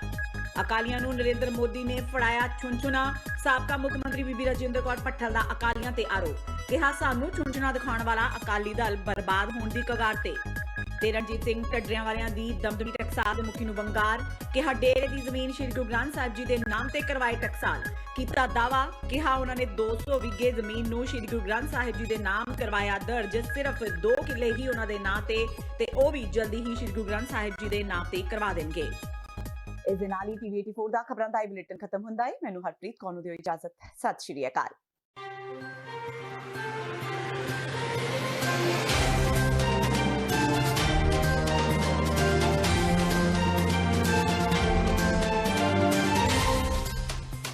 ਅਕਾਲੀਆਂ ਨੂੰ ਨਰਿੰਦਰ ਮੋਦੀ ਨੇ ਫੜਾਇਆ ਚੁਣਚੁਣਾ। ਸਾਬਕਾ ਮੁੱਖ ਮੰਤਰੀ ਬੀਬੀ ਰਜਿੰਦਰ ਕੌਰ ਭੱਠਲ ਦਾ ਅਕਾਲੀਆਂ ਤੇ ਆਰੋਪ। ਕਿਹਾ ਸਾਨੂੰ ਚੁਣਚੁਣਾ ਦਿਖਾਉਣ ਵਾਲਾ ਅਕਾਲੀ ਦਲ ਬਰਬਾਦ ਹੋਣ ਦੀ ਕਗਾਰ ਤੇ ਰਣਜੀਤ ਸਿੰਘ ਢੱਡਰਿਆਂ ਵਾਲਿਆਂ ਦੀ ਦਮਦਮੀ ਟਕਸਾਲ ਦੇ ਮੁਖੀ ਨੂੰ ਵੰਗਾਰ। ਕਿਹਾ ਡੇਰੇ ਦੀ ਜ਼ਮੀਨ ਸ਼੍ਰੀ ਗੁਰੂ ਗ੍ਰੰਥ ਸਾਹਿਬ ਜੀ ਦੇ ਨਾਮ ਤੇ ਕਰਵਾਏ ਟਕਸਾਲ। ਕੀਤਾ ਦਾਵਾ। ਕਿਹਾ ਉਹਨਾਂ ਨੇ 200 ਵਿਗੇ ਜ਼ਮੀਨ ਨੂੰ ਸ਼੍ਰੀ ਗੁਰੂ ਗ੍ਰੰਥ ਸਾਹਿਬ ਜੀ ਦੇ ਨਾਮ ਕਰਵਾਇਆ ਦਰਜ। ਸਿਰਫ 2 ਕਿੱਲੇ ਹੀ ਉਹਨਾਂ ਦੇ ਨਾਂ ਤੇ ਉਹ ਵੀ ਜਲਦੀ ਹੀ ਸ਼੍ਰੀ ਗੁਰੂ ਗ੍ਰੰਥ ਸਾਹਿਬ ਜੀ ਦੇ ਨਾਮ ਤੇ ਕਰਵਾ ਦੇਣਗੇ। ਇਸ ਦੇ ਨਾਲ ਹੀ TV 84 ਦਾ ਖਬਰਾਂ ਦਾ ਬੁਲੇਟਿਨ ਖਤਮ ਹੁੰਦਾ ਹੈ। ਮੈਨੂੰ ਹਰਪ੍ਰੀਤ ਕੌਰ ਨੂੰ ਦਿਓ ਇਜਾਜ਼ਤ। ਸਤਿ ਸ਼੍ਰੀ ਅਕਾਲ।